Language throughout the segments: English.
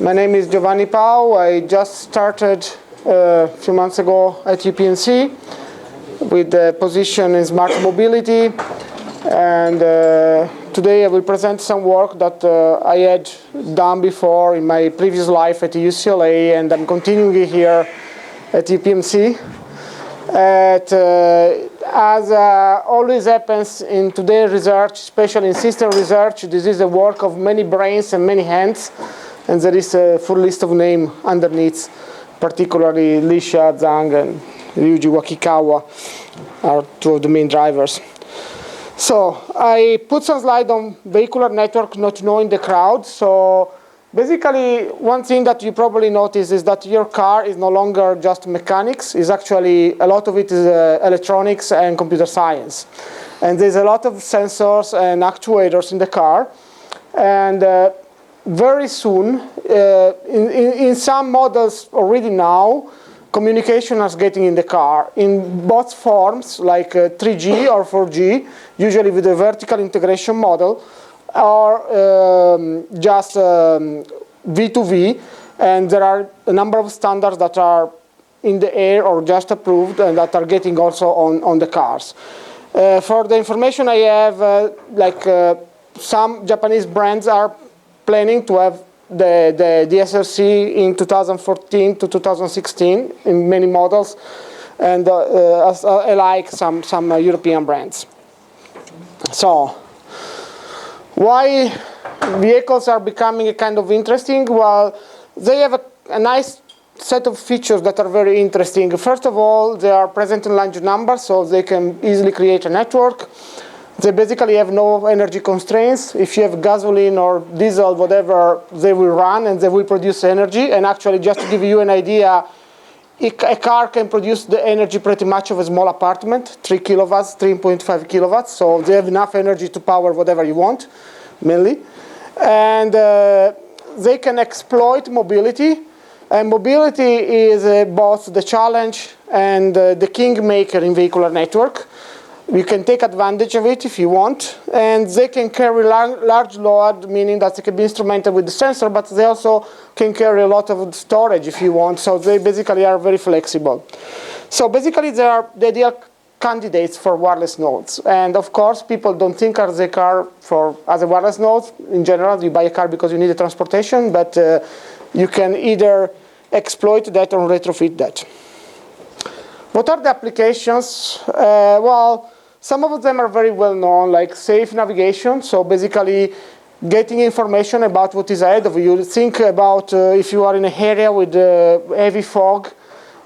My name is Giovanni Pau. I just started a few months ago at UPMC with the position in smart mobility. And today I will present some work that I had done before in my previous life at UCLA, and I'm continuing it here at UPMC. As always happens in today's research, especially in system research, this is the work of many brains and many hands, and there is a full list of names underneath, particularly Lisha, Zhang, and Ryuji Wakikawa are two of the main drivers. So I put some slide on vehicular network not knowing the crowd. So basically, one thing that you probably notice is that your car is no longer just mechanics. It's actually, a lot of it is electronics and computer science. And there's a lot of sensors and actuators in the car. And very soon, in some models already now, communication is getting in the car in both forms, like 3G or 4G, usually with a vertical integration model, or just V2V, and there are a number of standards that are in the air or just approved and that are getting also on the cars. For the information I have, some Japanese brands are planning to have the DSRC in 2014 to 2016 in many models, and like some European brands. So, why vehicles are becoming a kind of interesting? Well, they have a nice set of features that are very interesting. First of all, they are present in large numbers, so they can easily create a network. They basically have no energy constraints. If you have gasoline or diesel, whatever, they will run and they will produce energy. And actually, just to give you an idea, a car can produce the energy pretty much of a small apartment, 3 kilowatts, 3.5 kilowatts. So they have enough energy to power whatever you want, mainly. And they can exploit mobility. And mobility is both the challenge and the kingmaker in vehicular network. You can take advantage of it if you want. And they can carry large load, meaning that they can be instrumented with the sensor, but they also can carry a lot of storage if you want. So they basically are very flexible. So basically, they are the ideal candidates for wireless nodes. And of course, people don't think of the car as a wireless node. In general, you buy a car because you need a transportation, but you can either exploit that or retrofit that. What are the applications? Well, some of them are very well known, like safe navigation. So basically, getting information about what is ahead of you. Think about if you are in an area with heavy fog,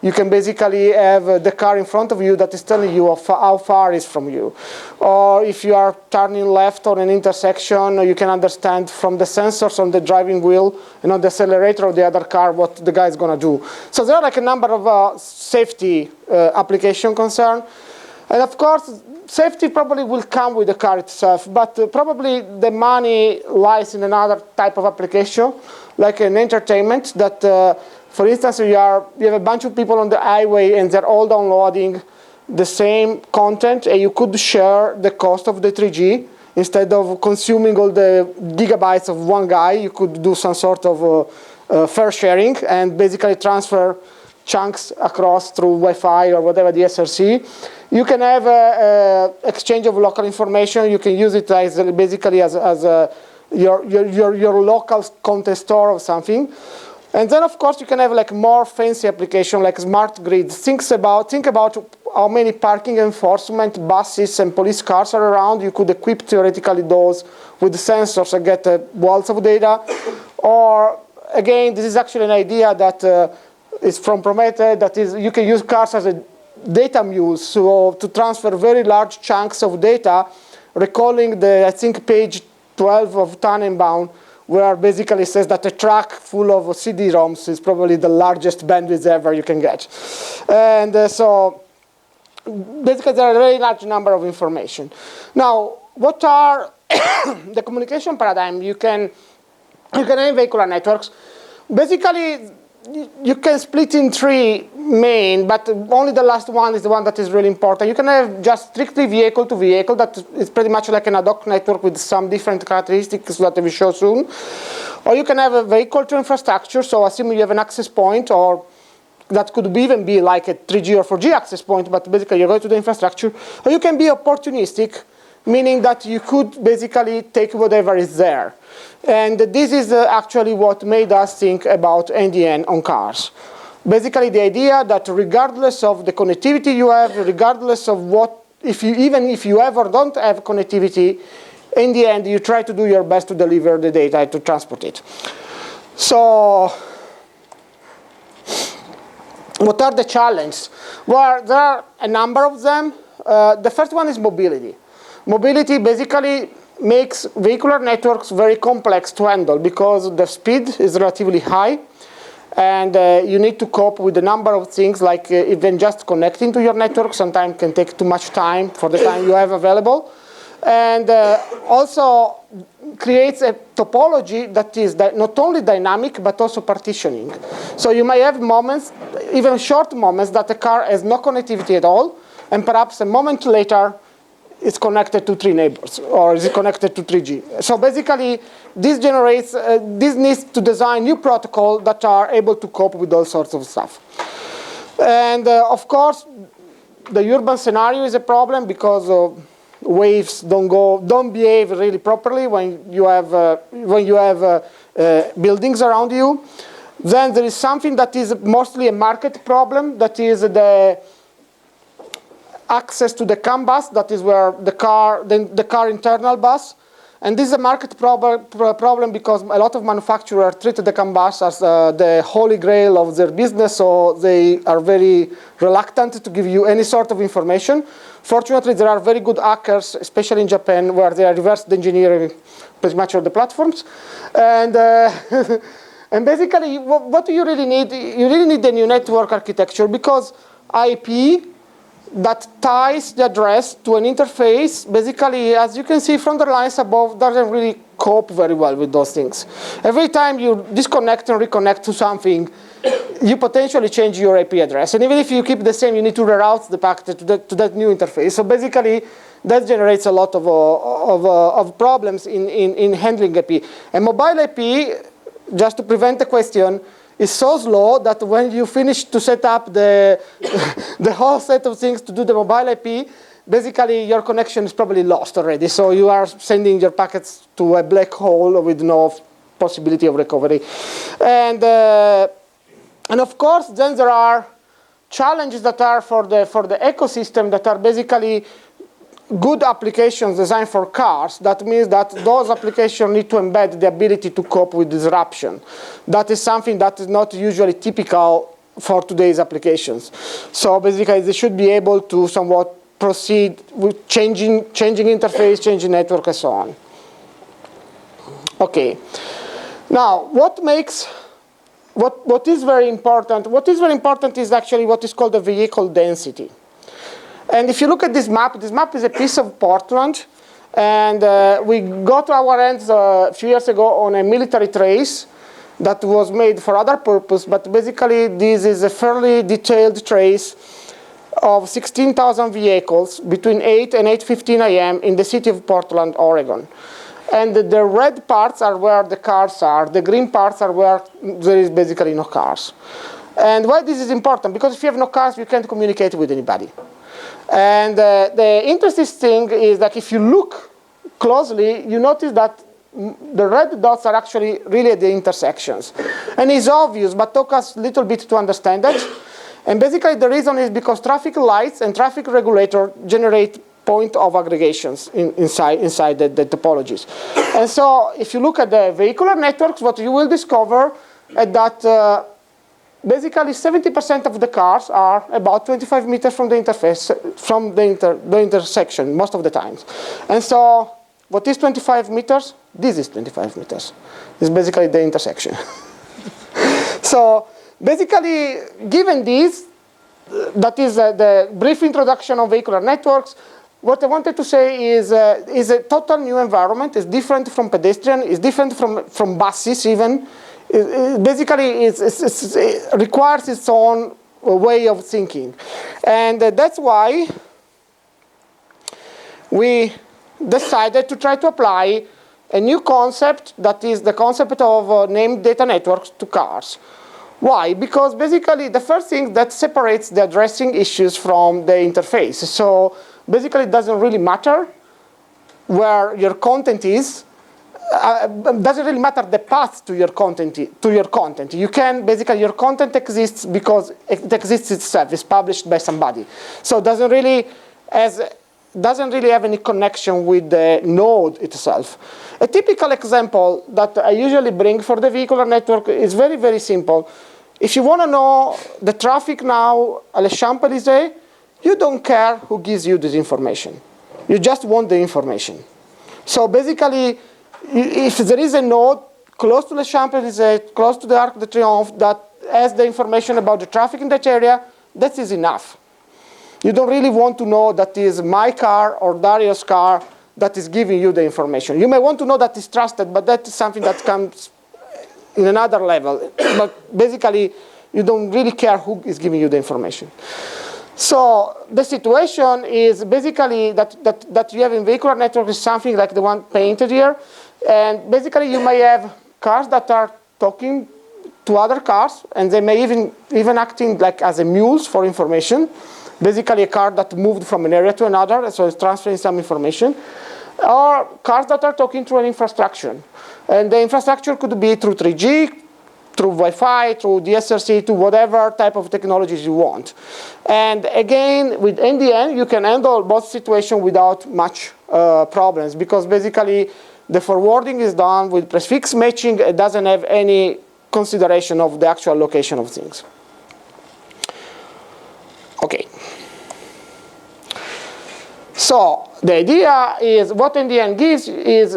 you can basically have the car in front of you that is telling you how far it is from you. Or if you are turning left on an intersection, you can understand from the sensors on the driving wheel and on the accelerator of the other car what the guy is going to do. So there are like a number of safety application concern. And of course, safety probably will come with the car itself, but probably the money lies in another type of application, like an entertainment that, for instance, you have a bunch of people on the highway and they're all downloading the same content, and you could share the cost of the 3G. Instead of consuming all the gigabytes of one guy, you could do some sort of fair sharing and basically transfer chunks across through Wi-Fi or whatever DSRC. You can have exchange of local information. You can use it as basically as your local content store or something. And then, of course, you can have like more fancy application like smart grids. Think about how many parking enforcement buses and police cars are around. You could equip theoretically those with sensors and get wealth of data. Or again, this is actually an idea that is from Prometheus. That is, you can use cars as a data mules, so to transfer very large chunks of data, recalling the, I think, page 12 of Tannenbaum, where basically says that a truck full of CD-ROMs is probably the largest bandwidth ever you can get. And so basically there are a very large number of information. Now, what are the communication paradigm you can have in vehicular networks? Basically, you can split in three main, but only the last one is the one that is really important. You can have just strictly vehicle to vehicle, that is pretty much like an ad-hoc network with some different characteristics that we will show soon. Or you can have a vehicle to infrastructure, so assume you have an access point, or that could even be like a 3G or 4G access point, but basically you're going to the infrastructure. Or you can be opportunistic, meaning that you could basically take whatever is there. And this is actually what made us think about NDN on cars. Basically the idea that regardless of the connectivity you have, regardless of what, even if you have or don't have connectivity, in the end you try to do your best to deliver the data, to transport it. So what are the challenges? Well, there are a number of them. The first one is mobility. Mobility basically makes vehicular networks very complex to handle because the speed is relatively high, and you need to cope with a number of things, like even just connecting to your network sometimes can take too much time for the time you have available. And also creates a topology that is not only dynamic but also partitioning. So you may have moments, even short moments, that the car has no connectivity at all, and perhaps a moment later it's connected to 3 neighbors, or is connected to 3G. So basically, this generates, this needs to design new protocols that are able to cope with all sorts of stuff. And of course, the urban scenario is a problem because waves don't behave really properly when you have buildings around you. Then there is something that is mostly a market problem, that is the access to the CAN bus, that is where the car internal bus. And this is a market problem because a lot of manufacturers treat the CAN bus as the holy grail of their business, so they are very reluctant to give you any sort of information. Fortunately, there are very good hackers, especially in Japan, where they are reverse engineering pretty much all the platforms. And, and basically, what do you really need? You really need a new network architecture, because IP that ties the address to an interface, basically, as you can see from the lines above, doesn't really cope very well with those things. Every time you disconnect and reconnect to something, you potentially change your IP address. And even if you keep the same, you need to reroute the packet to that new interface. So basically, that generates a lot of problems in handling IP. And mobile IP, just to prevent the question, is so slow that when you finish to set up the whole set of things to do the mobile IP, basically your connection is probably lost already. So you are sending your packets to a black hole with no possibility of recovery. And of course, then there are challenges that are for the ecosystem, that are basically good applications designed for cars. That means that those applications need to embed the ability to cope with disruption. That is something that is not usually typical for today's applications. So basically, they should be able to somewhat proceed with changing interface, changing network, and so on. Okay. Now, what is very important? What is very important is actually what is called the vehicle density. And if you look at this map is a piece of Portland. And we got our hands a few years ago on a military trace that was made for other purpose. But basically, this is a fairly detailed trace of 16,000 vehicles between 8 and 8:15 a.m. in the city of Portland, Oregon. And the red parts are where the cars are. The green parts are where there is basically no cars. And why this is important? Because if you have no cars, you can't communicate with anybody. And the interesting thing is that if you look closely, you notice that the red dots are actually really at the intersections. And it's obvious, but took us a little bit to understand that. And basically, the reason is because traffic lights and traffic regulator generate point of aggregations inside the topologies. And so if you look at the vehicular networks, what you will discover is that basically 70% of the cars are about 25 meters from the interface, from the intersection, most of the times. And so what is 25 meters? This is 25 meters. It's basically the intersection. So basically, given this, that is the brief introduction of vehicular networks. What I wanted to say is a total new environment. It's different from pedestrian. It's different from buses even. Basically, it requires its own way of thinking. And that's why we decided to try to apply a new concept that is the concept of named data networks to cars. Why? Because basically the first thing that separates the addressing issues from the interface. So basically it doesn't really matter where your content is. Doesn't really matter the path to your content. You can basically, your content exists because it exists itself. It's published by somebody. So it doesn't really have any connection with the node itself. A typical example that I usually bring for the vehicular network is very, very simple. If you want to know the traffic now at Les Champs-Élysées, you don't care who gives you this information. You just want the information. So basically, if there is a node close to Les Champs-Élysées, close to the Arc de Triomphe, that has the information about the traffic in that area, that is enough. You don't really want to know that is my car or Dario's car that is giving you the information. You may want to know that it's trusted, but that is something that comes in another level. But basically, you don't really care who is giving you the information. So the situation is basically that you have in vehicular network is something like the one painted here. And basically, you may have cars that are talking to other cars, and they may even acting like as a mules for information. Basically, a car that moved from an area to another, so it's transferring some information. Or cars that are talking through an infrastructure. And the infrastructure could be through 3G, through Wi-Fi, through DSRC, to whatever type of technologies you want. And again, with NDN, you can handle both situations without much problems, because basically, the forwarding is done with prefix matching. It doesn't have any consideration of the actual location of things. OK. So the idea is what NDN gives is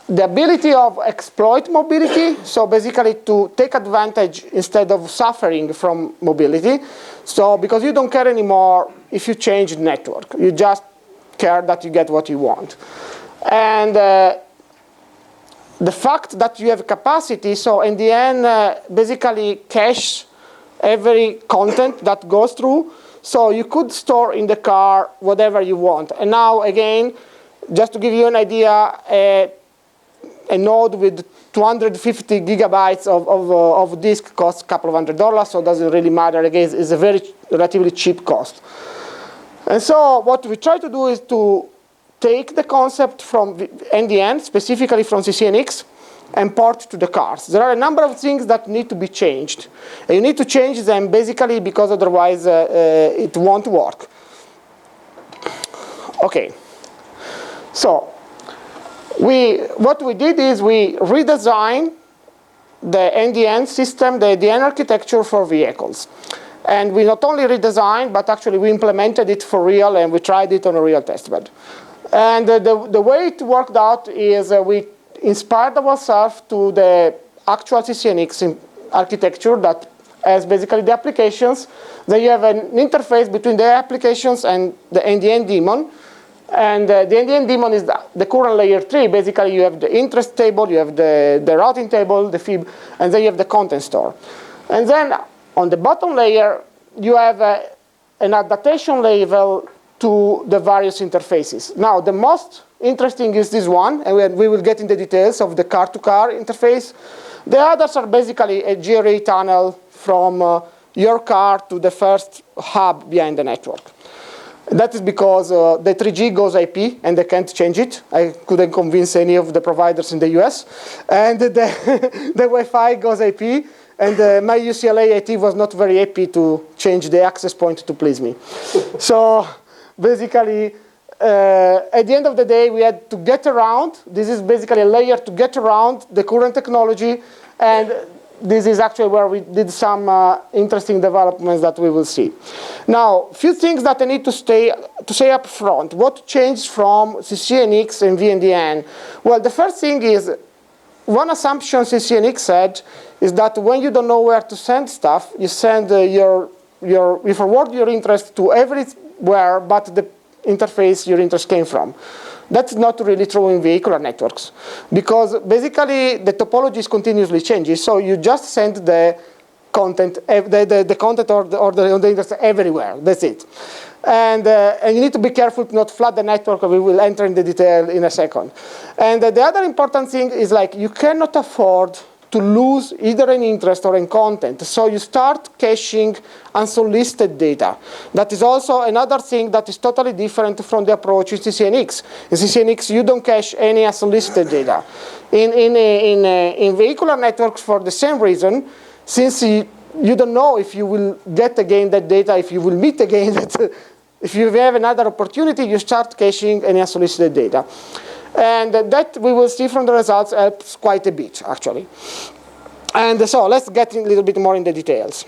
the ability of exploit mobility. So basically to take advantage instead of suffering from mobility. So because you don't care anymore if you change the network. You just care that you get what you want. And the fact that you have capacity, so NDN basically caches every content that goes through. So you could store in the car whatever you want. And now, again, just to give you an idea, a node with 250 gigabytes of disk costs a couple of $100, so it doesn't really matter. Again, it's a very relatively cheap cost. And so what we try to do is to take the concept from NDN, specifically from CCNX, and port to the cars. There are a number of things that need to be changed. And you need to change them basically because otherwise it won't work. OK. So what we did is we redesigned the NDN system, the NDN architecture for vehicles. And we not only redesigned, but actually we implemented it for real, and we tried it on a real testbed. And the way it worked out is we inspired ourselves to the actual CCNX architecture that has basically the applications. Then you have an interface between the applications and the NDN daemon. And the NDN daemon is the current layer 3. Basically, you have the interest table, you have the routing table, the fib, and then you have the content store. And then on the bottom layer, you have an adaptation level to the various interfaces. Now, the most interesting is this one, and we will get into the details of the car-to-car interface. The others are basically a GRE tunnel from your car to the first hub behind the network. That is because the 3G goes IP, and they can't change it. I couldn't convince any of the providers in the US. And the Wi-Fi goes IP, and my UCLA IT was not very happy to change the access point to please me. So basically, at the end of the day, we had to get around. This is basically a layer to get around the current technology. And this is actually where we did some interesting developments that we will see. Now, a few things that I need to say up front. What changed from CCNX and V-NDN? Well, the first thing is, one assumption CCNX said is that when you don't know where to send stuff, you send you forward your interest to everywhere but the interface your interest came from. That's not really true in vehicular networks, because basically the topology is continuously changing. So you just send the content, the content or the interest everywhere. That's it. And you need to be careful to not flood the network. We will enter in the detail in a second. And the other important thing is like you cannot afford to lose either an interest or in content. So you start caching unsolicited data. That is also another thing that is totally different from the approach in CCNX. In CCNX, you don't cache any unsolicited data. In vehicular networks, for the same reason, since you don't know if you will get again that data, if you will meet again that, if you have another opportunity, you start caching any unsolicited data. And that we will see from the results helps quite a bit, actually. And so let's get a little bit more in the details.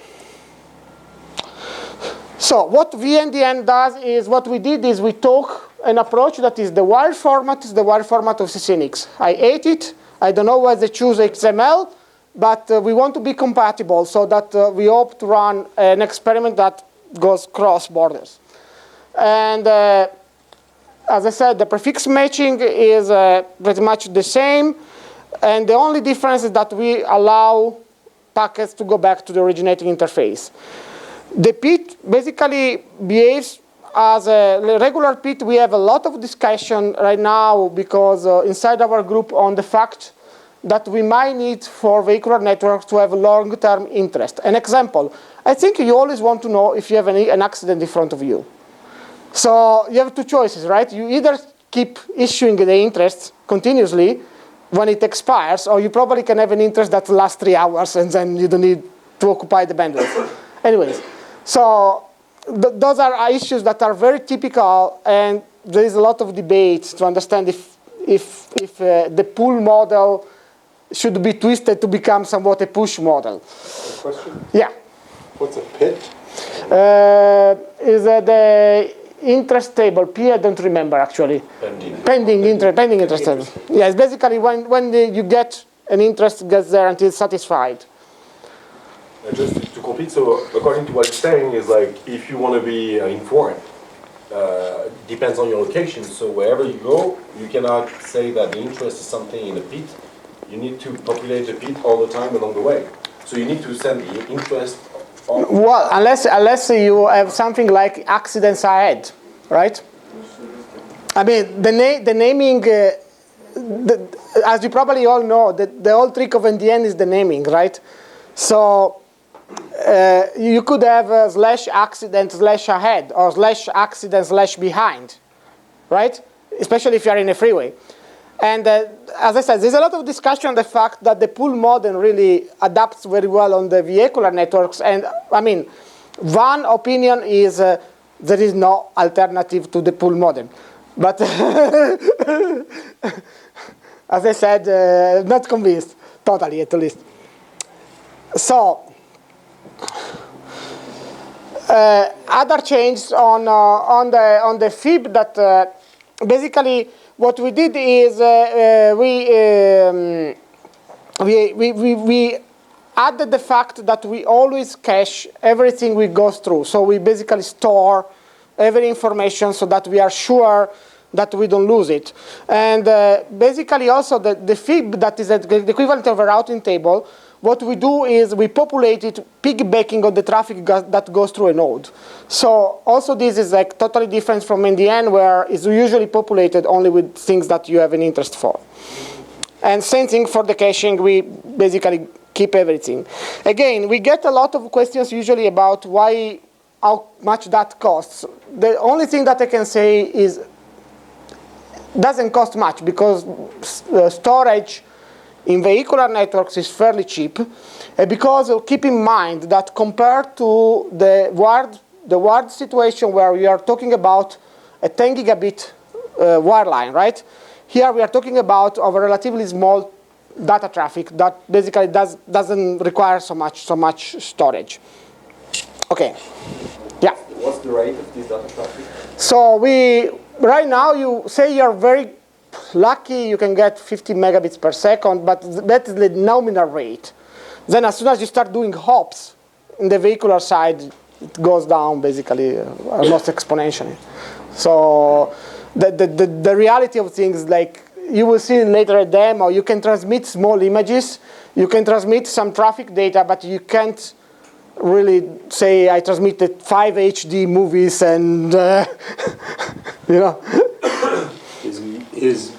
So what V-NDN does is, what we did is we took an approach that is the wire format, is the wire format of CCNX. I ate it. I don't know why they choose XML, but we want to be compatible so that we hope to run an experiment that goes cross borders. And as I said, the prefix matching is pretty much the same. And the only difference is that we allow packets to go back to the originating interface. The PIT basically behaves as a regular PIT. We have a lot of discussion right now because inside our group on the fact that we might need for vehicular networks to have a long-term interest. An example, I think you always want to know if you have an accident in front of you. So you have two choices, right? You either keep issuing the interest continuously when it expires, or you probably can have an interest that lasts 3 hours and then you don't need to occupy the bandwidth. Anyways, so those are issues that are very typical, and there is a lot of debate to understand if the pull model should be twisted to become somewhat a push model. A question? Yeah. What's a PIT? Is the interest table. P, I don't remember actually. Pending interest table. Yeah, it's basically when you get an interest, gets there until it's satisfied. Just to complete, so according to what you're saying is like if you want to be informed, depends on your location. So wherever you go, you cannot say that the interest is something in a pit. You need to populate the pit all the time along the way. So you need to send the interest. Well, unless you have something like accidents ahead, right? I mean, the naming, as you probably all know, the whole trick of NDN is the naming, right? So you could have /accident/ahead or /accident/behind, right? Especially if you're in a freeway. And as I said, there's a lot of discussion on the fact that the pull modem really adapts very well on the vehicular networks. And I mean, one opinion is there is no alternative to the pull modem. But as I said, not convinced, totally at least. So other changes on the FIB that basically. What we did is we added the fact that we always cache everything we go through. So we basically store every information so that we are sure that we don't lose it. And basically also the FIB that is the equivalent of a routing table, what we do is we populate it piggybacking on the traffic that goes through a node. So also this is like totally different from NDN, where it's usually populated only with things that you have an interest for. And same thing for the caching, we basically keep everything. Again, we get a lot of questions usually about how much that costs. The only thing that I can say is doesn't cost much because storage in vehicular networks is fairly cheap, because keep in mind that compared to the wired situation where we are talking about a 10 gigabit wireline, right? Here we are talking about a relatively small data traffic that basically doesn't require so much storage. Okay, yeah. What's the rate of this data traffic? So right now you say you're very lucky, you can get 50 megabits per second, but that is the nominal rate. Then as soon as you start doing hops in the vehicular side, it goes down basically almost exponentially. So the reality of things, like you will see later a demo, you can transmit small images, you can transmit some traffic data, but you can't really say I transmitted 5 HD movies and, you know. Is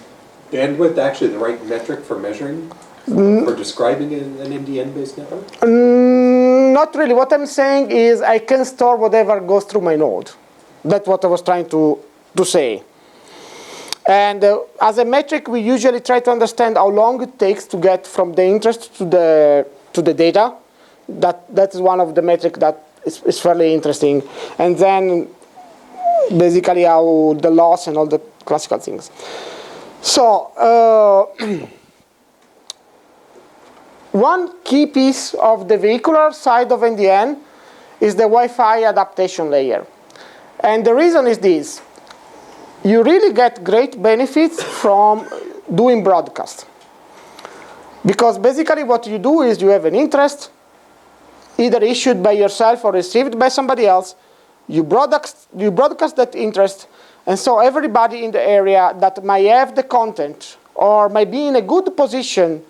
bandwidth actually the right metric for measuring, for describing an NDN-based network? Not really. What I'm saying is I can store whatever goes through my node. That's what I was trying to say. And as a metric, we usually try to understand how long it takes to get from the interest to the data. That is one of the metrics that is fairly interesting. And then basically how the loss and all the classical things. So one key piece of the vehicular side of NDN is the Wi-Fi adaptation layer. And the reason is this. You really get great benefits from doing broadcast. Because basically what you do is you have an interest, either issued by yourself or received by somebody else. You broadcast that interest, and so everybody in the area that might have the content or might be in a good position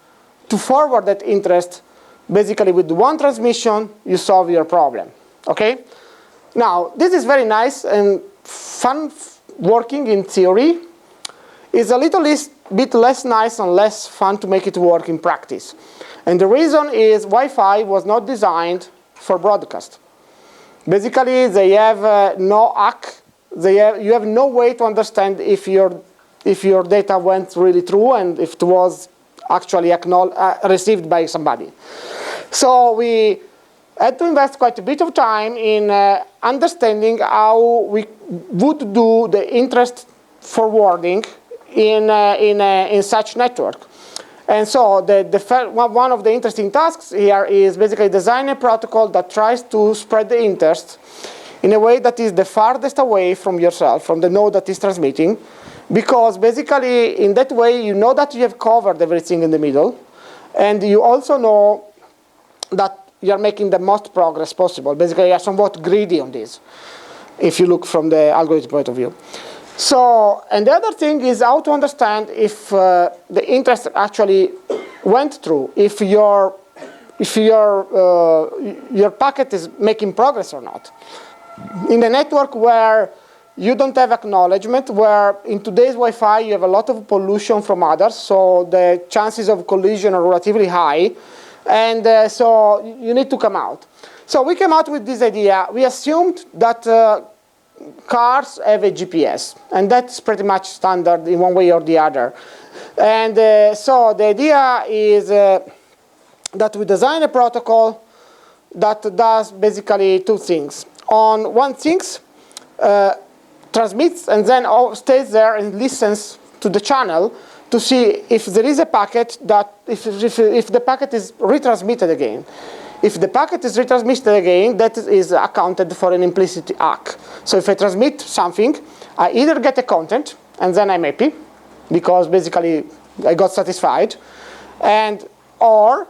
to forward that interest, basically with one transmission, you solve your problem. Okay? Now, this is very nice and fun working in theory. It's a little bit less nice and less fun to make it work in practice. And the reason is Wi-Fi was not designed for broadcast. Basically, they have no ACK. You have no way to understand if your data went really through and if it was actually received by somebody. So we had to invest quite a bit of time in understanding how we would do the interest forwarding in such network. And so one of the interesting tasks here is basically design a protocol that tries to spread the interest in a way that is the farthest away from yourself, from the node that is transmitting. Because basically, in that way, you know that you have covered everything in the middle. And you also know that you're making the most progress possible. Basically, you're somewhat greedy on this, if you look from the algorithm point of view. So, and the other thing is how to understand if the interest actually went through, if your packet is making progress or not. In a network where you don't have acknowledgement, where in today's Wi-Fi you have a lot of pollution from others, so the chances of collision are relatively high, and so you need to come out. So we came out with this idea. We assumed that cars have a GPS, and that's pretty much standard in one way or the other. And so the idea is that we design a protocol that does basically two things. On one thing, transmits and then stays there and listens to the channel to see if there is a packet that, if the packet is retransmitted again. If the packet is retransmitted again, that is accounted for an implicit ACK. So if I transmit something, I either get a content, and then I'm happy, because basically I got satisfied, or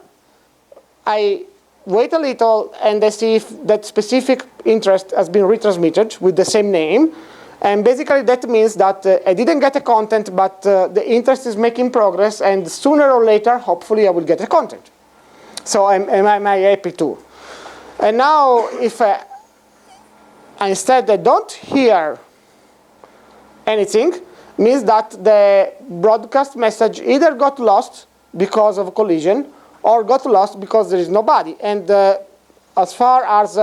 I wait a little and I see if that specific interest has been retransmitted with the same name. And basically that means that I didn't get a content, but the interest is making progress, and sooner or later, hopefully, I will get a content. So am I happy too? And now, if instead I don't hear anything, means that the broadcast message either got lost because of a collision or got lost because there is nobody. And as far as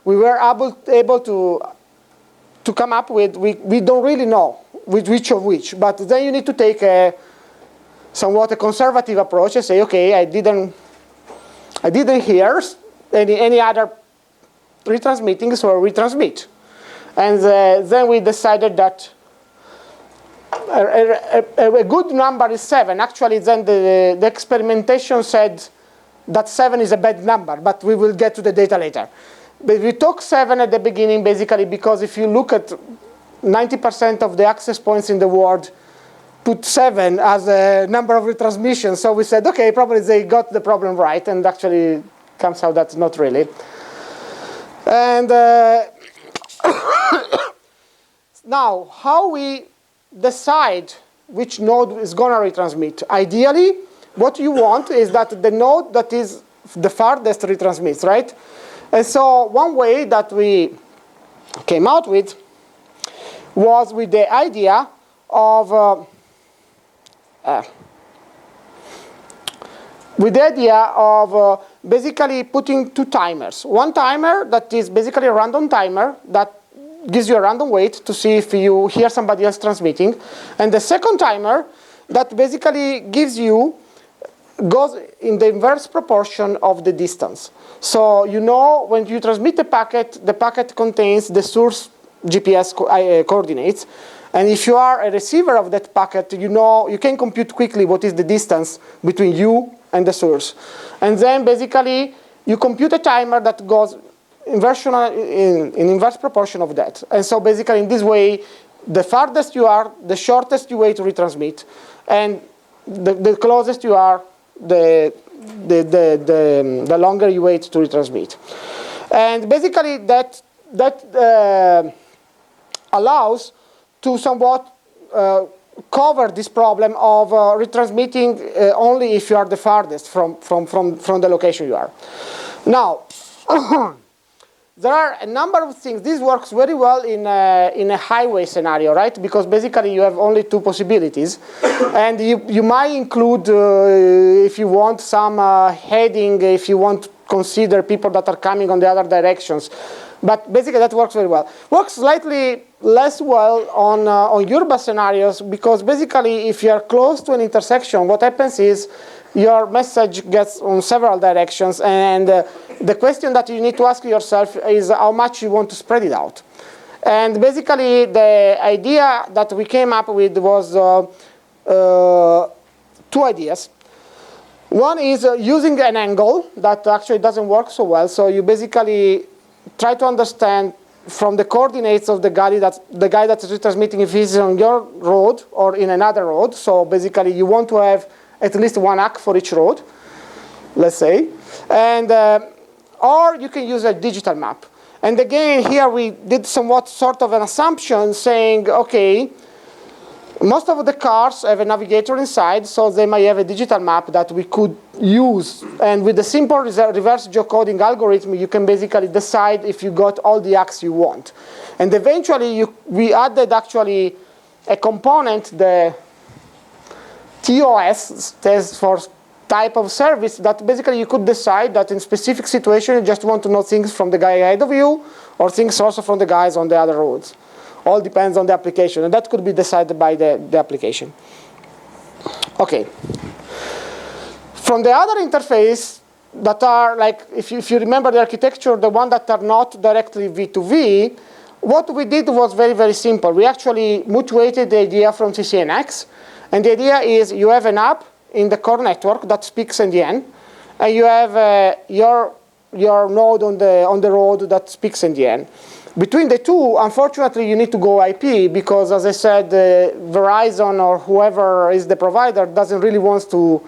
we were able to come up with, we don't really know which of which. But then you need to take a somewhat a conservative approach and say, okay, I didn't hear any other retransmitting, so I retransmit. And then we decided that a good number is 7. Actually, then the experimentation said that 7 is a bad number, but we will get to the data later. But we took 7 at the beginning, basically, because if you look at 90% of the access points in the world, put 7 as a number of retransmissions. So we said, okay, probably they got the problem right, and actually comes out that's not really. And now, how we decide which node is going to retransmit? Ideally, what you want is that the node that is the farthest retransmits, right? And so one way that we came out with was with the idea of basically putting two timers. One timer that is basically a random timer that gives you a random weight to see if you hear somebody else transmitting. And the second timer that basically goes in the inverse proportion of the distance. So you know when you transmit the packet contains the source GPS coordinates. And if you are a receiver of that packet, you know you can compute quickly what is the distance between you and the source. And then basically you compute a timer that goes in inverse proportion of that. And so basically in this way, the farthest you are, the shortest you wait to retransmit. And the closest you are, the longer you wait to retransmit. And basically that allows to somewhat cover this problem of retransmitting only if you are the farthest from the location you are. Now, there are a number of things. This works very well in a highway scenario, right? Because basically you have only two possibilities. And you might include, if you want, some heading, if you want to consider people that are coming on the other directions. But basically that works very well. Works slightly less well on urban scenarios because basically if you are close to an intersection, what happens is your message gets on several directions, and the question that you need to ask yourself is how much you want to spread it out. And basically the idea that we came up with was two ideas. One is using an angle that actually doesn't work so well. So you basically try to understand from the coordinates of the guy that's retransmitting if he's on your road or in another road. So basically you want to have at least one ACK for each road, let's say. And, or you can use a digital map. And again, here we did somewhat sort of an assumption saying, okay, most of the cars have a navigator inside, so they might have a digital map that we could use. And with a simple reverse geocoding algorithm, you can basically decide if you got all the ACKs you want. And eventually, we added actually a component, the TOS, stands for type of service, that basically you could decide that in specific situations, you just want to know things from the guy ahead of you, or things also from the guys on the other roads. All depends on the application, and that could be decided by the application. Okay. From the other interface that are like, if you remember the architecture, the one that are not directly V2V, what we did was very, very simple. We actually mutuated the idea from CCNX, and the idea is you have an app in the core network that speaks NDN, and you have your node on the road that speaks NDN. Between the two, unfortunately, you need to go IP because, as I said, Verizon or whoever is the provider doesn't really want to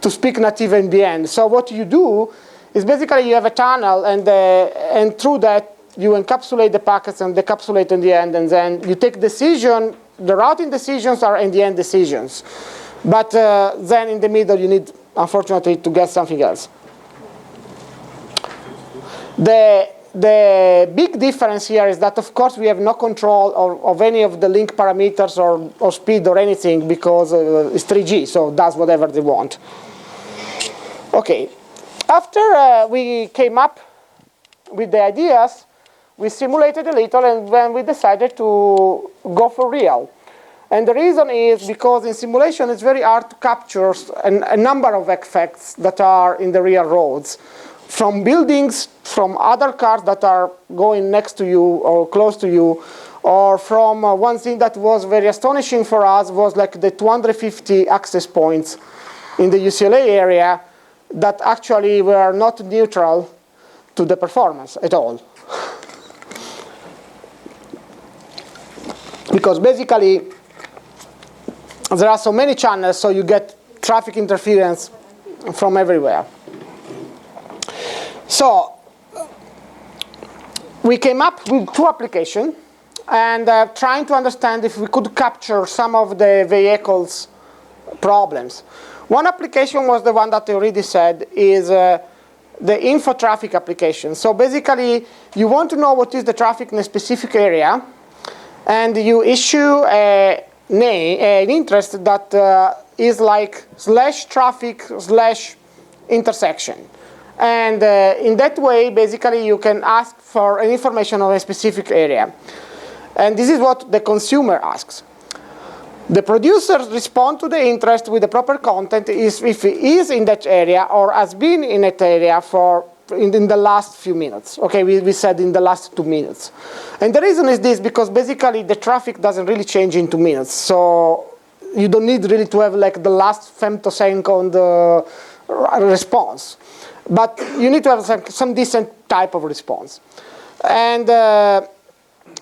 speak native NDN. So what you do is basically you have a tunnel, and through that you encapsulate the packets and decapsulate NDN, and then you take decision. The routing decisions are NDN decisions. But then in the middle, you need, unfortunately, to get something else. The big difference here is that, of course, we have no control of any of the link parameters or speed or anything because it's 3G, so it does whatever they want. OK. After we came up with the ideas, we simulated a little, and then we decided to go for real. And the reason is because in simulation, it's very hard to capture a number of effects that are in the real roads. From buildings, from other cars that are going next to you or close to you, or from one thing that was very astonishing for us was like the 250 access points in the UCLA area that actually were not neutral to the performance at all. Because basically, there are so many channels, so you get traffic interference from everywhere. So we came up with two applications, and trying to understand if we could capture some of the vehicles' problems. One application was the one that I already said is the info traffic application. So basically, you want to know what is the traffic in a specific area, and you issue an interest that is like /traffic/intersection. And in that way, basically, you can ask for an information on a specific area. And this is what the consumer asks. The producers respond to the interest with the proper content if he is in that area or has been in that area in the last few minutes. Okay, we said in the last 2 minutes. And the reason is this, because basically the traffic doesn't really change in 2 minutes. So you don't need really to have like the last femtosecond response. But you need to have some decent type of response. And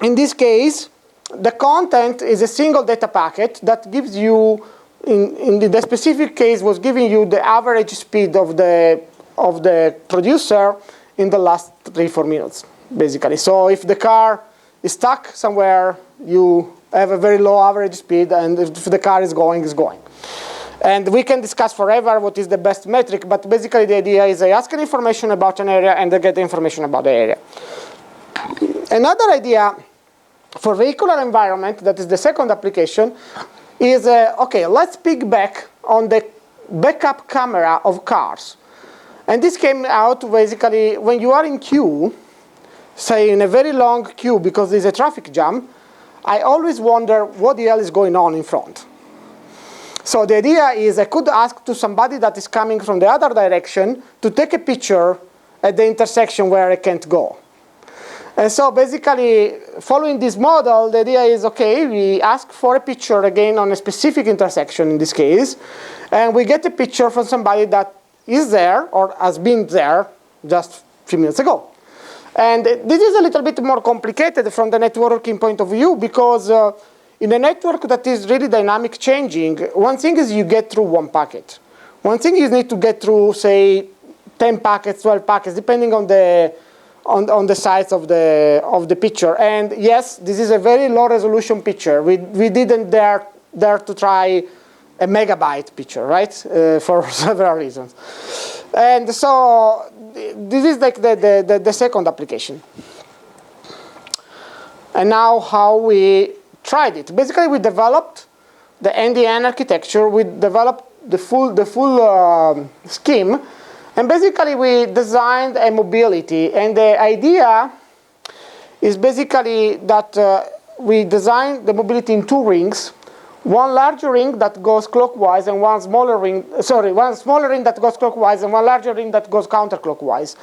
in this case, the content is a single data packet that gives you, in the specific case, was giving you the average speed of the producer in the last 3-4 minutes, basically. So if the car is stuck somewhere, you have a very low average speed, and if the car is going, it's going. And we can discuss forever what is the best metric, but basically the idea is I ask an information about an area and I get the information about the area. Another idea for vehicular environment, that is the second application, is, okay, let's piggyback on the backup camera of cars. And this came out basically when you are in queue, say in a very long queue because there's a traffic jam, I always wonder what the hell is going on in front. So the idea is I could ask to somebody that is coming from the other direction to take a picture at the intersection where I can't go. And so basically, following this model, the idea is, okay, we ask for a picture again on a specific intersection in this case, and we get a picture from somebody that is there or has been there just a few minutes ago. And this is a little bit more complicated from the networking point of view because in a network that is really dynamic changing, one thing is you get through one packet. One thing is you need to get through, say, 10 packets, 12 packets, depending on the size of the picture. And yes, this is a very low resolution picture. We didn't dare to try a megabyte picture, right? For several reasons. And so this is like the second application. And now how we tried it. Basically, we developed the NDN architecture. We developed the full scheme. And basically, we designed a mobility. And the idea is basically that we designed the mobility in 2 rings. One larger ring that goes clockwise and one smaller ring, one smaller ring that goes clockwise and one larger ring that goes counterclockwise.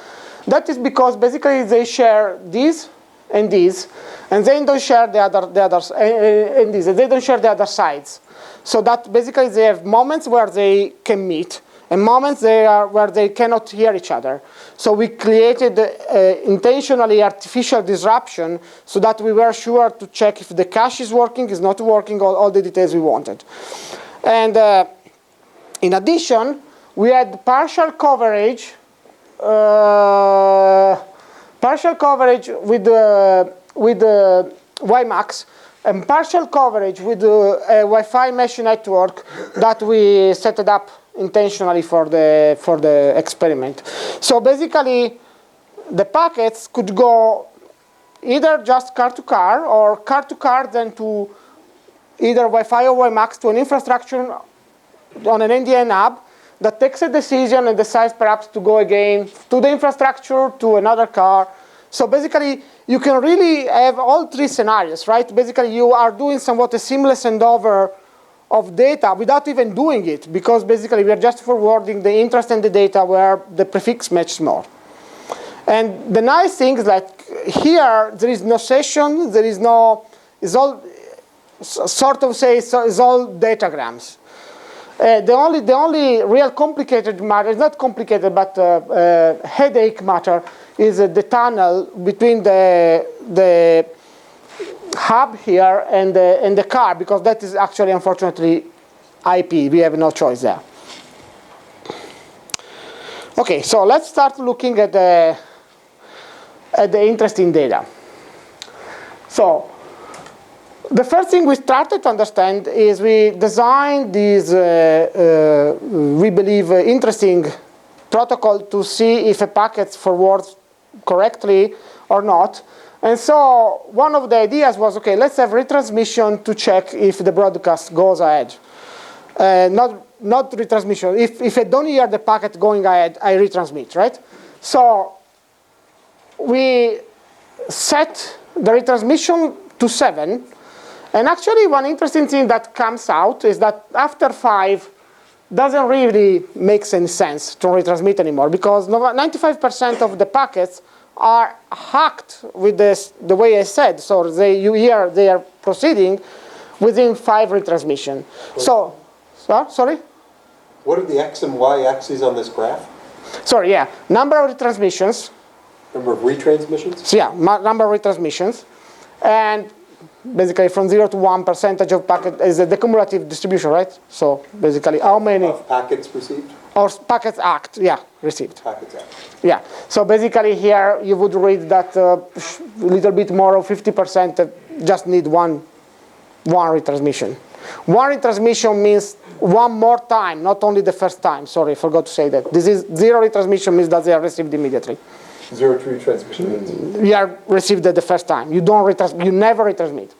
That is because basically they share these and these, and they don't share the others and these, and they don't share the other sides. So that basically they have moments where they can meet and moments where they cannot hear each other. So we created intentionally artificial disruption so that we were sure to check if the cache is working, is not working, all the details we wanted. And in addition, we had partial coverage with WiMAX and partial coverage with a Wi-Fi mesh network that we set it up intentionally for the experiment. So basically, the packets could go either just car to car or car to car, then to either Wi-Fi or WiMAX to an infrastructure on an NDN hub that takes a decision and decides perhaps to go again to the infrastructure, to another car. So basically, you can really have all 3 scenarios, right? Basically, you are doing somewhat a seamless handover of data without even doing it, because basically we are just forwarding the interest and the data where the prefix matches more. And the nice thing is like here, there is no session, there is no, it's all sort of say, so it's all datagrams. The only real complicated matter, it's not complicated, but headache matter is the tunnel between the hub here and the car, because that is actually, unfortunately, IP. We have no choice there. Okay, so let's start looking at the interesting data. So the first thing we started to understand is we designed these, we believe, interesting protocol to see if a packet forwards correctly or not. And so one of the ideas was, okay, let's have retransmission to check if the broadcast goes ahead. Not retransmission. If I don't hear the packet going ahead, I retransmit, right? So we set the retransmission to 7. And actually, one interesting thing that comes out is that after 5, doesn't really make any sense to retransmit anymore, because 95% of the packets are hacked with the way I said. So you hear they are proceeding within 5 retransmission. So, sorry? What are the X and Y axes on this graph? Sorry, yeah. Number of retransmissions. Number of retransmissions? So yeah, number of retransmissions. And basically from 0 to 1 percentage of packet is the cumulative distribution, right? So basically how many? Of packets received? Or packets received. Packets act. Yeah. So basically here you would read that a little bit more of 50% just need one retransmission. One retransmission means one more time, not only the first time. Sorry, I forgot to say that. This is 0 retransmission means that they are received immediately. 0 retransmission means? You are received the first time. You never retransmit.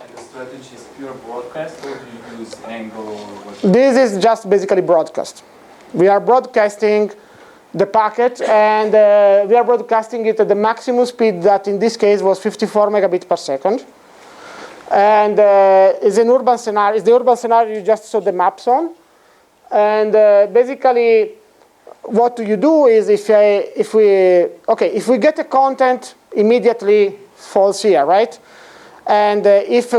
And the strategy is pure broadcast, or do you use angle or what? This is just basically broadcast. We are broadcasting the packet, and we are broadcasting it at the maximum speed that in this case was 54 megabits per second. And it's an urban scenario. It's the urban scenario you just saw the maps on. And basically, what you do is if we get a content immediately falls here, right? And if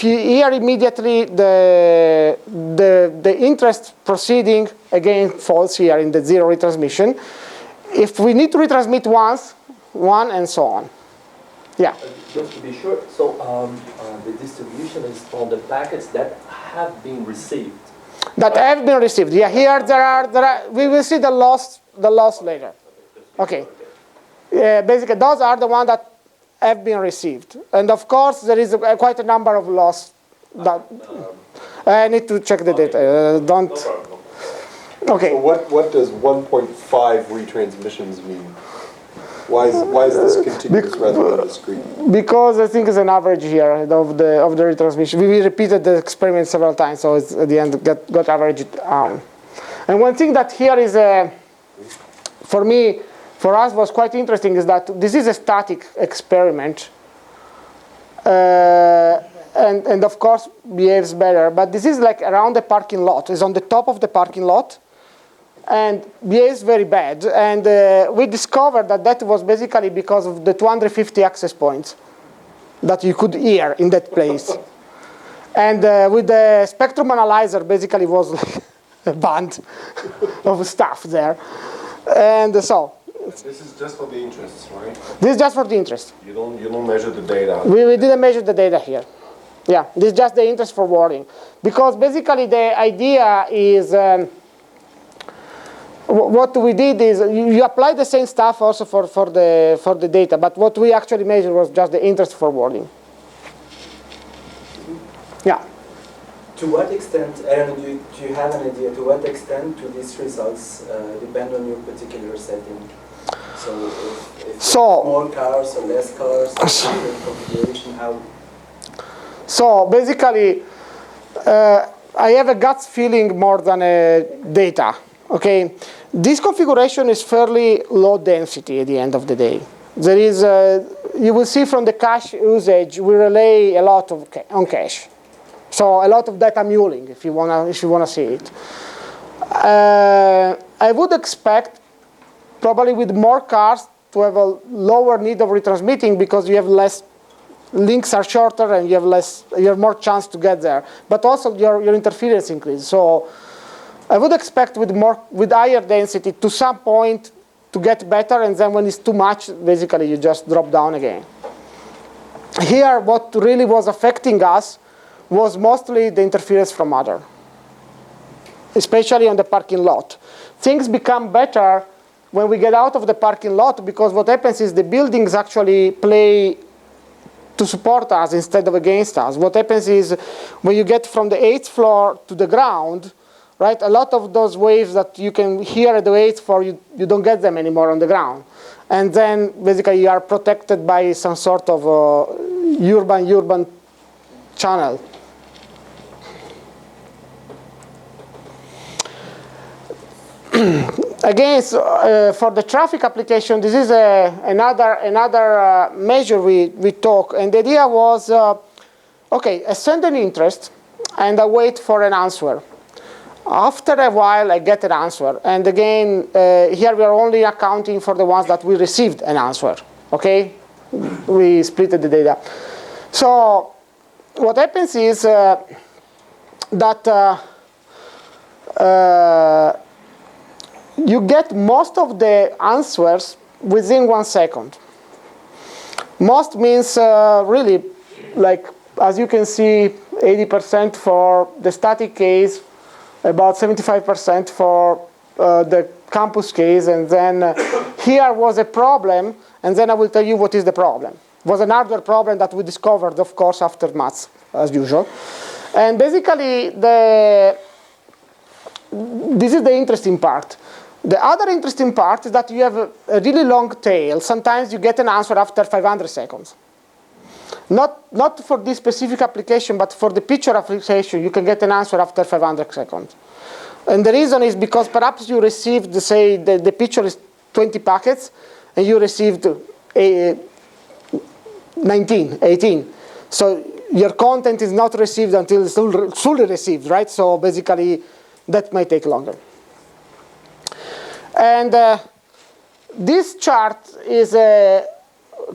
you hear immediately the interest proceeding, again falls here in the 0 retransmission. If we need to retransmit once, 1 and so on. Yeah. Just to be sure, so the distribution is on the packets that have been received. That have been received. Yeah, here there are. We will see the loss later. Okay. Basically, those are the ones that have been received, and of course there is quite a number of loss. That I need to check the data. Don't. Okay. So what does 1.5 retransmissions mean? Why is this continuous rather than discrete? Because I think it's an average here of the retransmission. We repeated the experiment several times, so it's at the end got averaged out. And one thing that here is for us was quite interesting is that this is a static experiment, and of course behaves better. But this is like around the parking lot. It's on the top of the parking lot, and behaves very bad. And we discovered that was basically because of the 250 access points that you could hear in that place. And with the spectrum analyzer, basically was like a band of stuff there. And so. This is just for the interests, right? This is just for the interest. You don't measure the data. We didn't measure the data here. Yeah, this is just the interest forwarding. Because basically the idea is, what we did is you apply the same stuff also for the data, but what we actually measured was just the interest forwarding. Yeah. To what extent, Aaron, do you have an idea to what extent do these results depend on your particular setting? So if more cars or less cars, or configuration, how? So basically, I have a gut feeling more than a data. Okay, this configuration is fairly low density at the end of the day. There is, you will see from the cache usage, we rely a lot on cache. So a lot of data muling, if you wanna see it. I would expect probably with more cars to have a lower need of retransmitting because you have less links are shorter and you have more chance to get there. But also your interference increases. So I would expect with higher density to some point to get better, and then when it's too much, basically you just drop down again. Here, what really was affecting us was mostly the interference from other, especially on the parking lot. Things become better when we get out of the parking lot, because what happens is the buildings actually play to support us instead of against us. What happens is when you get from the 8th floor to the ground, right? A lot of those waves that you can hear and wait for, you don't get them anymore on the ground. And then basically you are protected by some sort of urban channel. Again, for the traffic application, this is another measure we took. And the idea was, okay, I send an interest, and I wait for an answer. After a while, I get an answer. And again, here we are only accounting for the ones that we received an answer. Okay? We split the data. So what happens is that you get most of the answers within 1 second. Most means really, like, as you can see, 80% for the static case, about 75% for the campus case, and then here was a problem, and then I will tell you what is the problem. It was an hardware problem that we discovered, of course, after maths, as usual. And basically, this is the interesting part. The other interesting part is that you have a really long tail. Sometimes you get an answer after 500 seconds. Not for this specific application, but for the picture application, you can get an answer after 500 seconds. And the reason is because perhaps you received, say, the picture is 20 packets, and you received 18. So your content is not received until it's fully received, right? So basically, that might take longer. And this chart is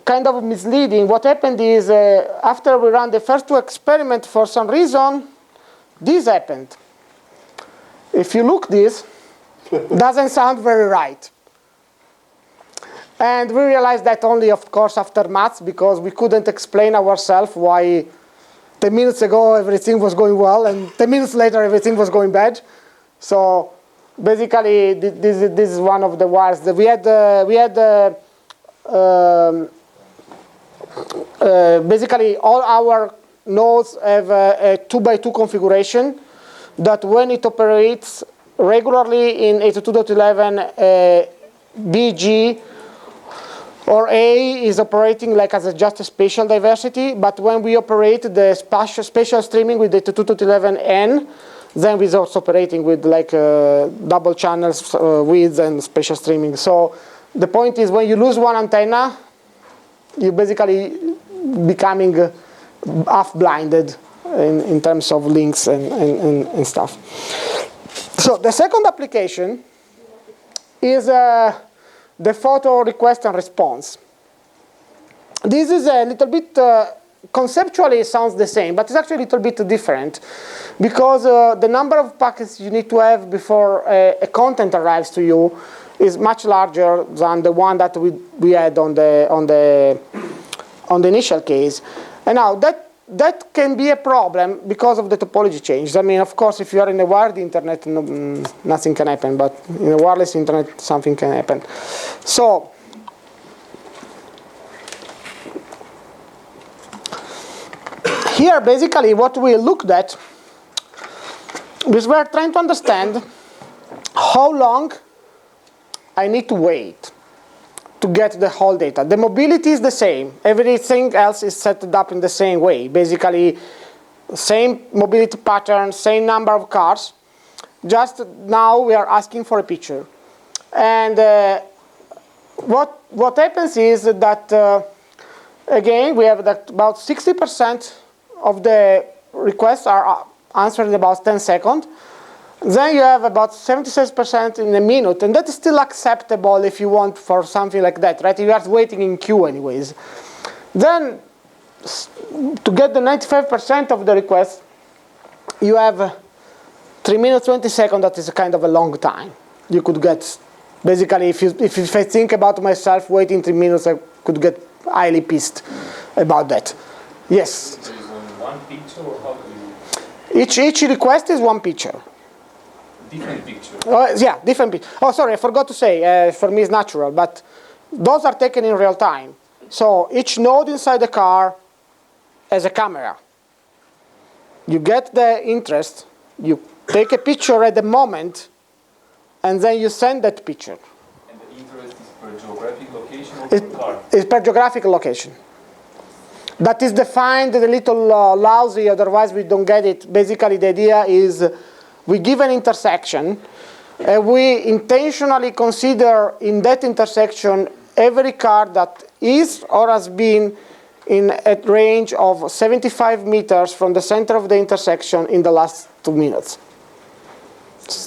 kind of misleading. What happened is after we ran the first 2 experiments, for some reason, this happened. If you look this, doesn't sound very right. And we realized that only, of course, after maths, because we couldn't explain ourselves why 10 minutes ago everything was going well, and 10 minutes later everything was going bad. So basically, this is one of the wires that we had basically all our nodes have a 2x2 configuration that when it operates regularly in 82.11, BG or A is operating like as just a spatial diversity, but when we operate the spatial streaming with 82.11n, then we're also operating with like double channels width and spatial streaming. So the point is, when you lose one antenna, you're basically becoming half blinded in terms of links and stuff. So the second application is the photo request and response. This is a little bit, conceptually it sounds the same, but it's actually a little bit different, because the number of packets you need to have before a content arrives to you is much larger than the one that we had on the initial case. And now that can be a problem because of the topology change. I mean, of course, if you are in a wired internet, nothing can happen, but in a wireless internet, something can happen. So here, basically, what we looked at is we're trying to understand how long I need to wait to get the whole data. The mobility is the same. Everything else is set up in the same way. Basically, same mobility pattern, same number of cars. Just now we are asking for a picture. And what happens is that, again, we have that about 60% of the requests are answered in about 10 seconds. Then you have about 76% in a minute, and that is still acceptable if you want for something like that, right? You are waiting in queue anyways. Then, to get the 95% of the requests, you have 3 minutes, 20 seconds. That is a kind of a long time. You could get, basically, if I think about myself waiting 3 minutes, I could get highly pissed about that. Yes? There is only one picture, or how do you... Each request is one picture. Different picture. Yeah, different picture. Oh, sorry, I forgot to say, for me it's natural, but those are taken in real time. So each node inside the car has a camera. You get the interest, you take a picture at the moment, and then you send that picture. And the interest is per geographic location or per car? It's per geographic location. That is defined a little lousy, otherwise we don't get it. Basically, the idea is we give an intersection, and we intentionally consider in that intersection every car that is or has been in a range of 75 meters from the center of the intersection in the last 2 minutes.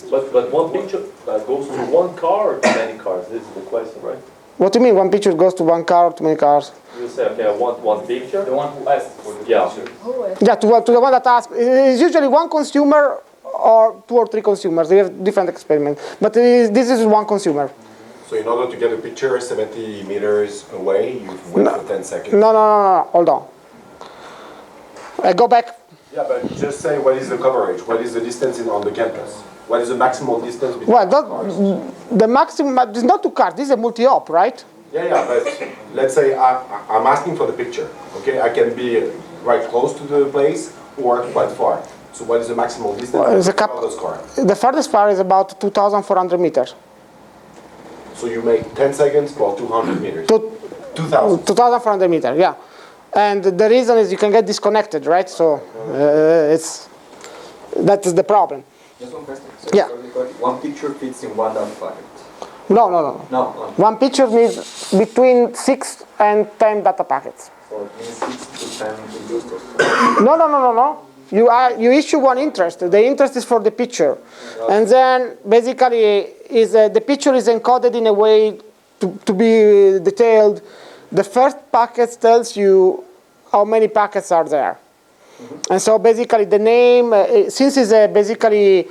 But one picture goes to one car or to many cars? This is the question, right? What do you mean, one picture goes to one car or to many cars? You say, okay, I want one picture. The one who asked for the Yeah. picture. Yeah, to the one that asks. It's usually one consumer or 2 or 3 consumers. They have different experiments. But this is one consumer. So in order to get a picture 70 meters away, you wait for 10 seconds. No, hold on. I go back. Yeah, but just say what is the coverage? What is the distance on the campus? What is the maximal distance between Well, cars? the maximum, it's not 2 cars, this is a multi-op, right? Yeah, but let's say I'm asking for the picture, okay? I can be right close to the place or quite far. So what is the maximal distance it's a between cap- all those cars? The farthest far is about 2,400 meters. So you make 10 seconds for 200 meters. 2,000. 2,400 meters, yeah. And the reason is you can get disconnected, right? So that is the problem. Just one question. So Yeah. one picture fits in one data packet. No. No. One picture needs between 6 and 10 data packets. So it means 6 to 10 industries. No. You issue one interest. The interest is for the picture. And then basically the picture is encoded in a way to be detailed. The first packet tells you how many packets are there. And so basically the name, since it's basically,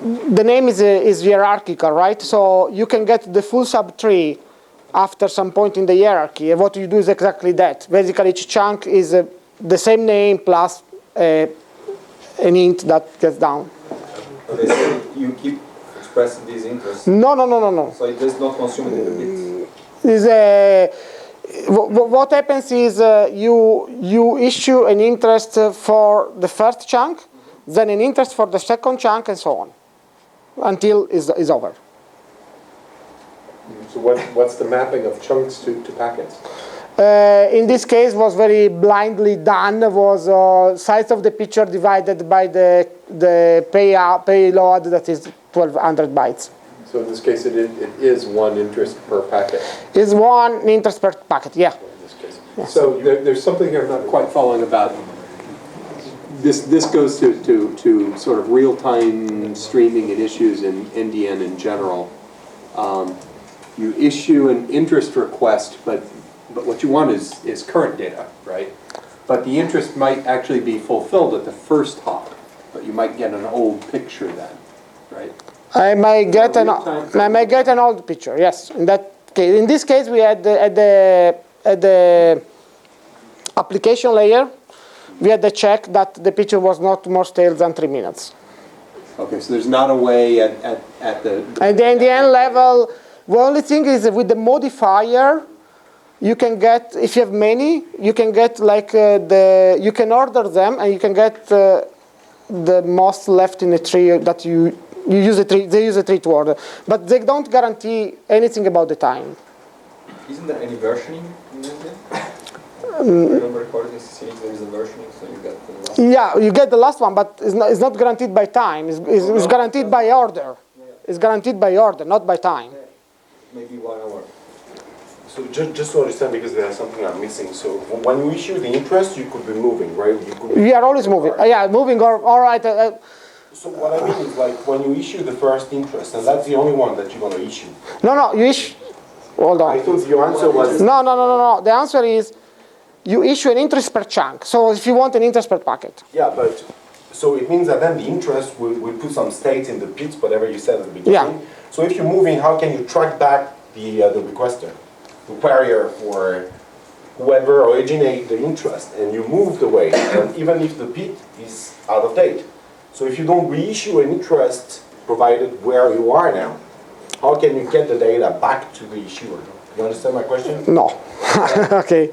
the name is hierarchical, right? So you can get the full subtree after some point in the hierarchy. And what you do is exactly that. Basically each chunk is the same name plus an int that gets down. Okay, so you keep expressing these interests. No. So it does not consume it in the bits. What happens is you issue an interest for the first chunk, then an interest for the second chunk, and so on, until it's over. So what's the mapping of chunks to packets? In this case, was very blindly done. Was size of the picture divided by the payload, that is 1,200 bytes. So in this case, it is one interest per packet. Is one interest per packet, yeah. In this case. So there's something here I'm not quite following about. This goes to sort of real-time streaming and issues in NDN in general. You issue an interest request, but what you want is current data, right? But the interest might actually be fulfilled at the first hop, but you might get an old picture then, right? I may get an old picture. Yes, in that case. In this case, we had at the application layer, we had to check that the picture was not more stale than 3 minutes. Okay, so there's not a way at the... At the NDN level, the only thing is that with the modifier, you can get, if you have many, you can get like you can order them and you can get the most left in the tree that you use a tree. They use a tree to order, but they don't guarantee anything about the time. Isn't there any versioning in this? I remember recording CCH, there is a versioning, so you get the last. Yeah, you get the last one, but it's not guaranteed by time. It's guaranteed by order. It's guaranteed by order, not by time. Maybe 1 hour. So just to understand, because there's something I'm missing. So when you issue the interest, you could be moving, right? You could We are always moving. Yeah, moving or all right. So what I mean is, like, when you issue the first interest, and that's the only one that you're going to issue. No, you issue. Hold on. I thought your answer was... No. The answer is you issue an interest per chunk. So if you want an interest per packet. Yeah, but so it means that then the interest will put some states in the pits, whatever you said at the beginning. Yeah. So if you're moving, how can you track back the requester, the querier for whoever originated the interest, and you moved away, and even if the pit is out of date. So if you don't reissue an interest provided where you are now, how can you get the data back to the issuer? You understand my question? No. Okay.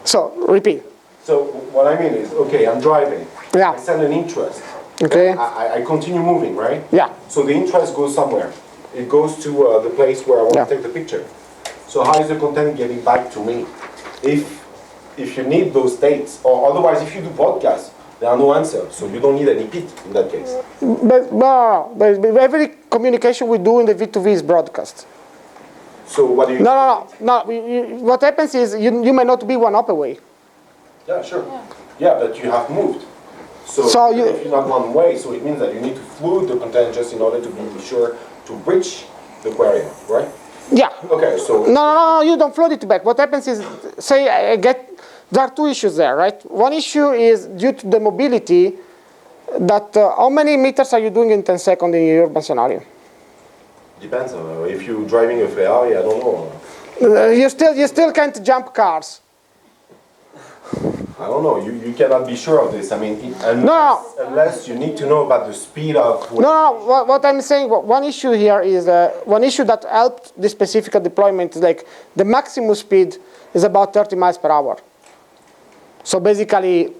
So repeat. So what I mean is, okay, I'm driving. Yeah. I send an interest. Okay. I continue moving, right? Yeah. So the interest goes somewhere. It goes to the place where I want Yeah. to take the picture. So how is the content getting back to me? If you need those states, or otherwise if you do podcasts, there are no answers, so you don't need any PIT in that case. But every communication we do in the V2V is broadcast. So what do you... No. What happens is you may not be one hop away. Yeah, sure. Yeah, but you have moved. So if you're not one way, so it means that you need to flood the content just in order to be sure to reach the query, right? Yeah. Okay, so... No, you don't flood it back. What happens is, say there are two issues there, right? One issue is due to the mobility, that how many meters are you doing in 10 seconds in your urban scenario? Depends. If you're driving a Ferrari, I don't know. You still can't jump cars. I don't know. You cannot be sure of this. I mean, unless you need to know about the speed of... No. What I'm saying, one issue here is, one issue that helped this specific deployment is like the maximum speed is about 30 miles per hour. So basically,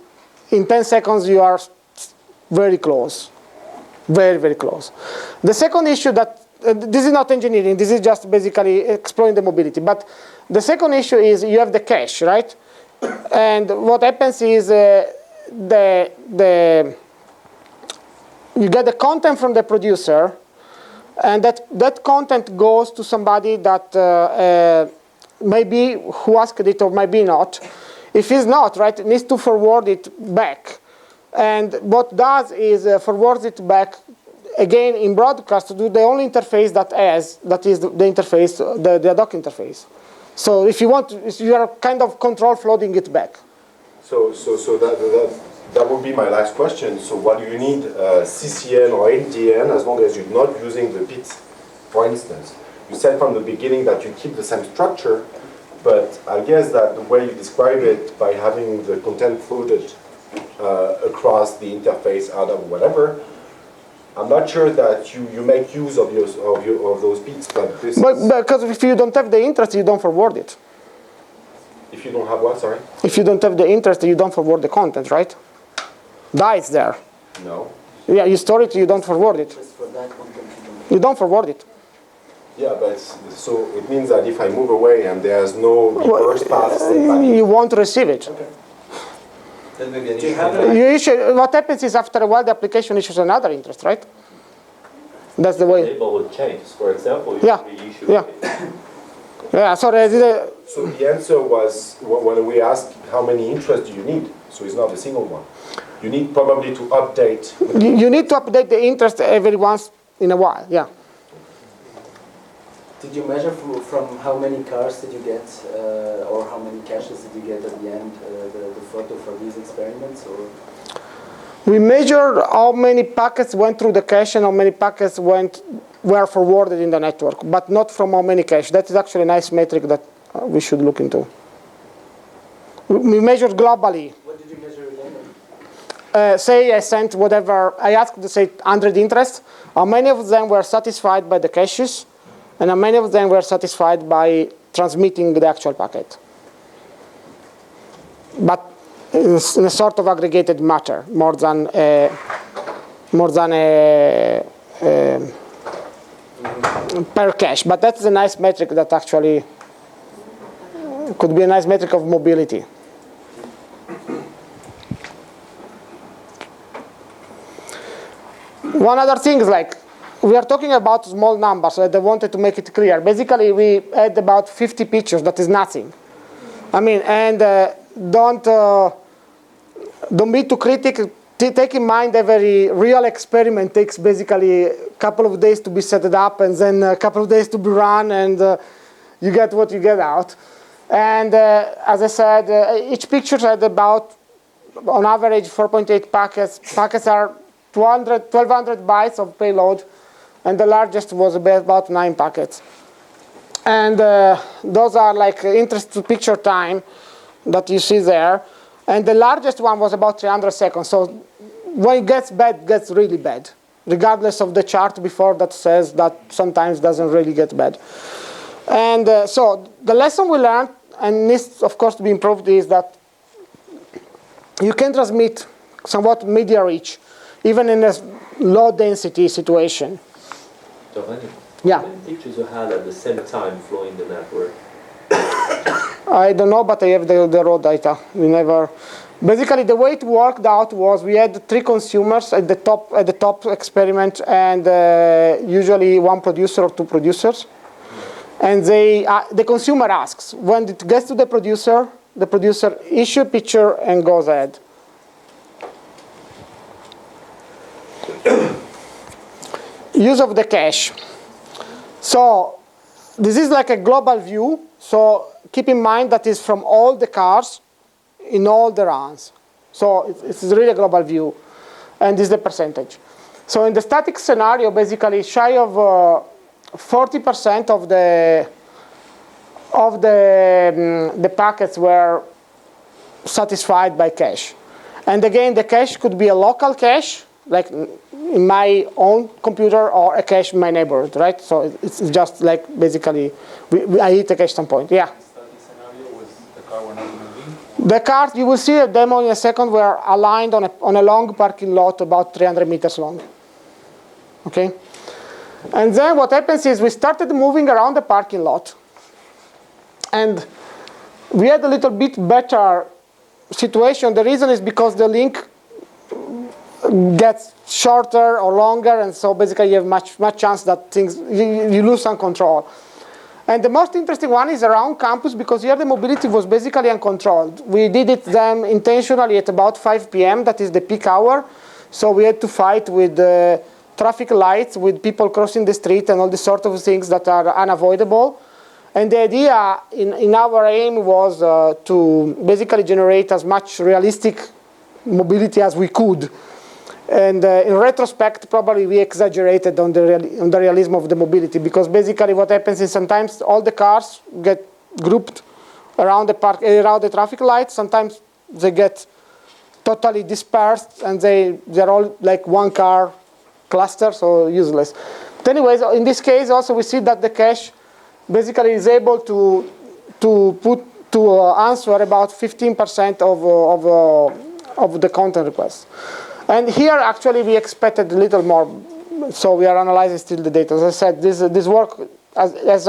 in 10 seconds, you are very close. Very, very close. The second issue that, this is not engineering, this is just basically exploring the mobility. But the second issue is you have the cache, right? And what happens is you get the content from the producer, and that content goes to somebody that maybe who asked it or maybe not. If he's not, right, it needs to forward it back. And what does is forwards it back again in broadcast to do the only interface that is the interface, the ad-hoc interface. So if you want, you are kind of control flooding it back. So that would be my last question. So what do you need, CCN or NDN, as long as you're not using the PIT, for instance? You said from the beginning that you keep the same structure, but I guess that the way you describe it, by having the content floated across the interface out of whatever, I'm not sure that you make use of those bits, but this because if you don't have the interest, you don't forward it. If you don't have what, sorry? If you don't have the interest, you don't forward the content, right? It's there. No. Yeah, you store it, you don't forward it. Just for that content, You don't forward it. Yeah, but so it means that if I move away and there's no reverse path, You won't receive it. okay. Then maybe an Do you issue. have You issue, what happens is after a while the application issues another interest, right? That's the way. Label will change. For example, you Yeah. reissue Yeah. Yeah, sorry. So the answer was when we asked how many interests do you need, so it's not a single one. You need probably to update. You need to update the interest every once in a while, yeah. Did you measure from how many cars did you get, or how many caches did you get at the end, the photo for these experiments? Or? We measured how many packets went through the cache and how many packets were forwarded in the network, but not from how many cache. That is actually a nice metric that we should look into. We measured globally. What did you measure again? Say I sent whatever, I asked to say 100 interests. How many of them were satisfied by the caches? And how many of them were satisfied by transmitting the actual packet? But in a sort of aggregated matter, more than per cache. But that's a nice metric that actually could be a nice metric of mobility. One other thing is like, we are talking about small numbers, so I wanted to make it clear. Basically, we had about 50 pictures. That is nothing. I mean, and don't be too critical. Take in mind every real experiment takes basically a couple of days to be set up, and then a couple of days to be run, and you get what you get out. And as I said, each picture had about, on average, 4.8 packets. Packets are 1,200 bytes of payload. And the largest was about 9 packets. And those are like interest to picture time that you see there. And the largest one was about 300 seconds. So when it gets bad, it gets really bad, regardless of the chart before that says that sometimes doesn't really get bad. And so the lesson we learned, and needs, of course, to be improved, is that you can transmit somewhat media rich. even in a low density situation. Giovanni, Yeah. how many pictures you had at the same time flowing the network? I don't know, but I have the raw data. We never. Basically, the way it worked out was we had 3 consumers at the top experiment, and usually 1 producer or 2 producers. And the consumer asks. When it gets to the producer issues a picture and goes ahead. Use of the cache. So this is like a global view. So keep in mind that it's from all the cars in all the runs. So it's really a global view. And this is the percentage. So in the static scenario, basically shy of 40% of the packets were satisfied by cache. And again, the cache could be a local cache, like in my own computer, or a cache in my neighborhood, right? So it's just like basically, I hit a cache some point, yeah. The static scenario was the car were not moving. The cars, you will see a demo in a second, were aligned on a long parking lot about 300 meters long, okay? And then what happens is we started moving around the parking lot. And we had a little bit better situation. The reason is because the link gets shorter or longer, and so basically you have much chance that you lose some control. And the most interesting one is around campus, because here the mobility was basically uncontrolled. We did it then intentionally at about 5 p.m. That is the peak hour. So we had to fight with traffic lights, with people crossing the street, and all these sort of things that are unavoidable. And the idea in our aim was to basically generate as much realistic mobility as we could. And in retrospect, probably we exaggerated on the realism of the mobility, because basically what happens is sometimes all the cars get grouped around the traffic lights. Sometimes they get totally dispersed, and they're all like one car cluster, so useless. But anyways, in this case also we see that the cache basically is able to answer about 15% of the content requests. And here actually we expected a little more, so we are analyzing still the data. As I said, this work has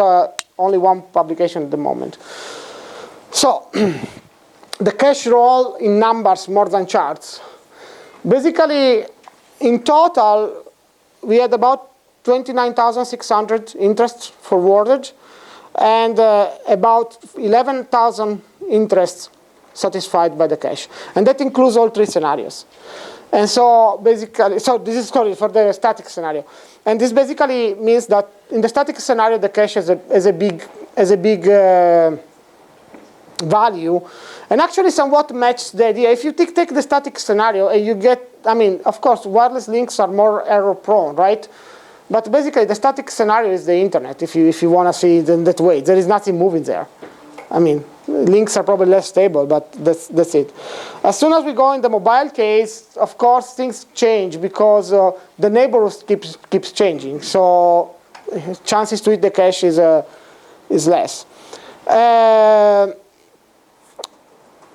only 1 publication at the moment. So the cache role in numbers more than charts. Basically, in total, we had about 29,600 interests forwarded, and about 11,000 interests satisfied by the cache. And that includes all 3 scenarios. And so basically, so this is for the static scenario. And this basically means that in the static scenario, the cache has a big value, and actually somewhat matches the idea. If you take the static scenario and you get, I mean, of course, wireless links are more error prone, right? But basically, the static scenario is the internet, if you want to see it in that way. There is nothing moving there. I mean, links are probably less stable, but that's it. As soon as we go in the mobile case, of course, things change, because the neighborhood keeps changing. So chances to hit the cache is less.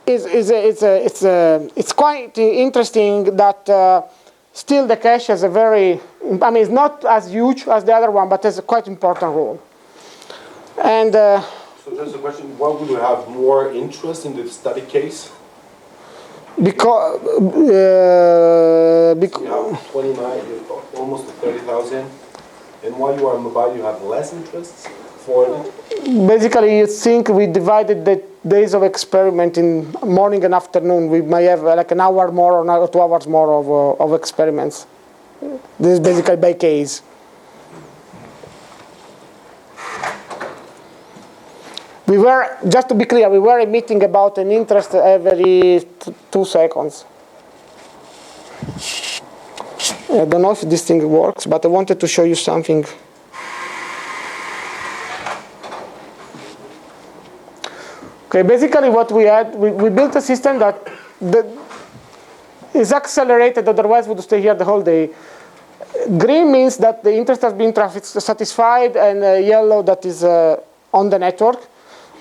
It's quite interesting that still the cache has a very, I mean, it's not as huge as the other one, but has a quite important role. And so just a question, why would you have more interest in the static case? Because You have 29, almost 30,000, and while you are mobile, you have less interest for it? Basically, you think we divided the days of experiment in morning and afternoon. We may have like an hour more or 2 hours more of experiments. This is basically by case. We were, just to be clear, we were emitting about an interest every 2 seconds. I don't know if this thing works, but I wanted to show you something. Okay, basically what we had, we built a system that is accelerated, otherwise we would stay here the whole day. Green means that the interest has been satisfied, and yellow that is on the network.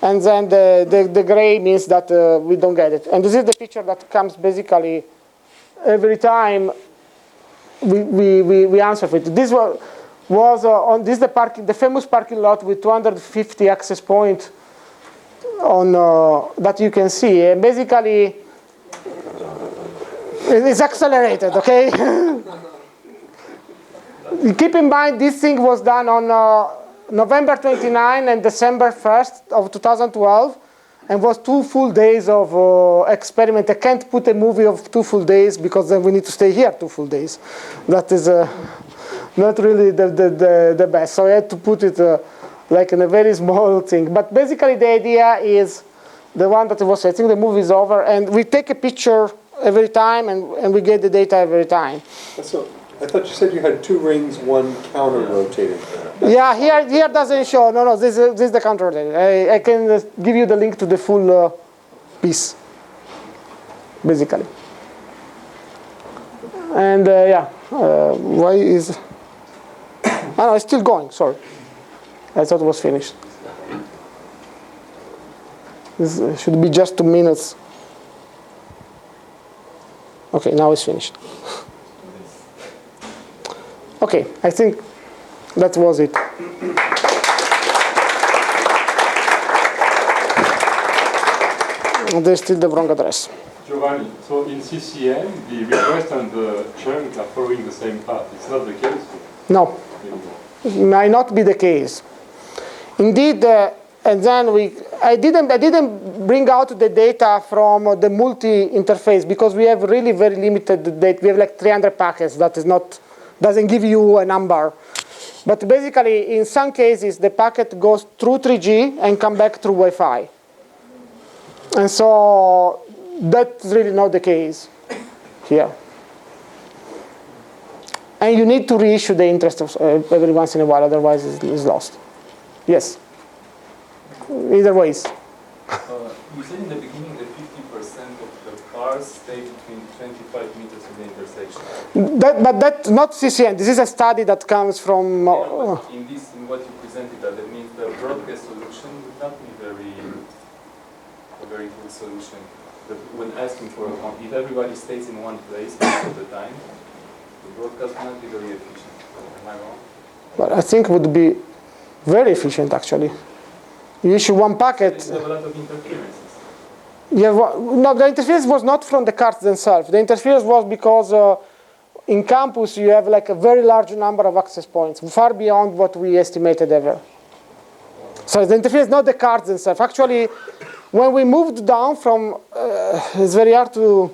And then the gray means that we don't get it. And this is the picture that comes basically every time we answer for it. This was on this the famous parking lot with 250 access points on that you can see. And basically, it's accelerated. Okay. Keep in mind, this thing was done on November 29 and December 1st of 2012, and was 2 full days of experiment. I can't put a movie of 2 full days because then we need to stay here 2 full days. That is not really the best. So I had to put it like in a very small thing. But basically the idea is the one that I was saying, the movie is over, and we take a picture every time, and we get the data every time. So I thought you said you had 2 rings, 1 counter-rotated. Yeah, here doesn't show. No, this is the counter rotated. I can give you the link to the full piece, basically. And yeah, why is... Oh, no, it's still going, sorry. I thought it was finished. This should be just 2 minutes. Okay, now it's finished. Okay, I think that was it. There's still the wrong address. Giovanni, so in CCM, the request and the chunk are following the same path. It's not the case? No, it might not be the case. Indeed, and then I didn't bring out the data from the multi-interface because we have really very limited data. We have like 300 packets. That is not, doesn't give you a number. But basically, in some cases, the packet goes through 3G and come back through Wi-Fi. And so that's really not the case here. And you need to reissue the interest every once in a while, otherwise it's lost. Yes? Either ways. You said in the beginning that 50% of the cars stay between 25 meters in the intersection. But that's not CCN. This is a study that comes from... In what you presented, that means the broadcast solution would not be a very good solution. When asking for a comp, if everybody stays in one place most of the time, the broadcast will not be very efficient. Am I wrong? But I think it would be very efficient, actually. You issue one packet. You have a lot of interferences. No, the interference was not from the cards themselves. The interference was because in campus you have like a very large number of access points, far beyond what we estimated ever. So the interference is not the cards themselves. Actually, when we moved down from, it's very hard to,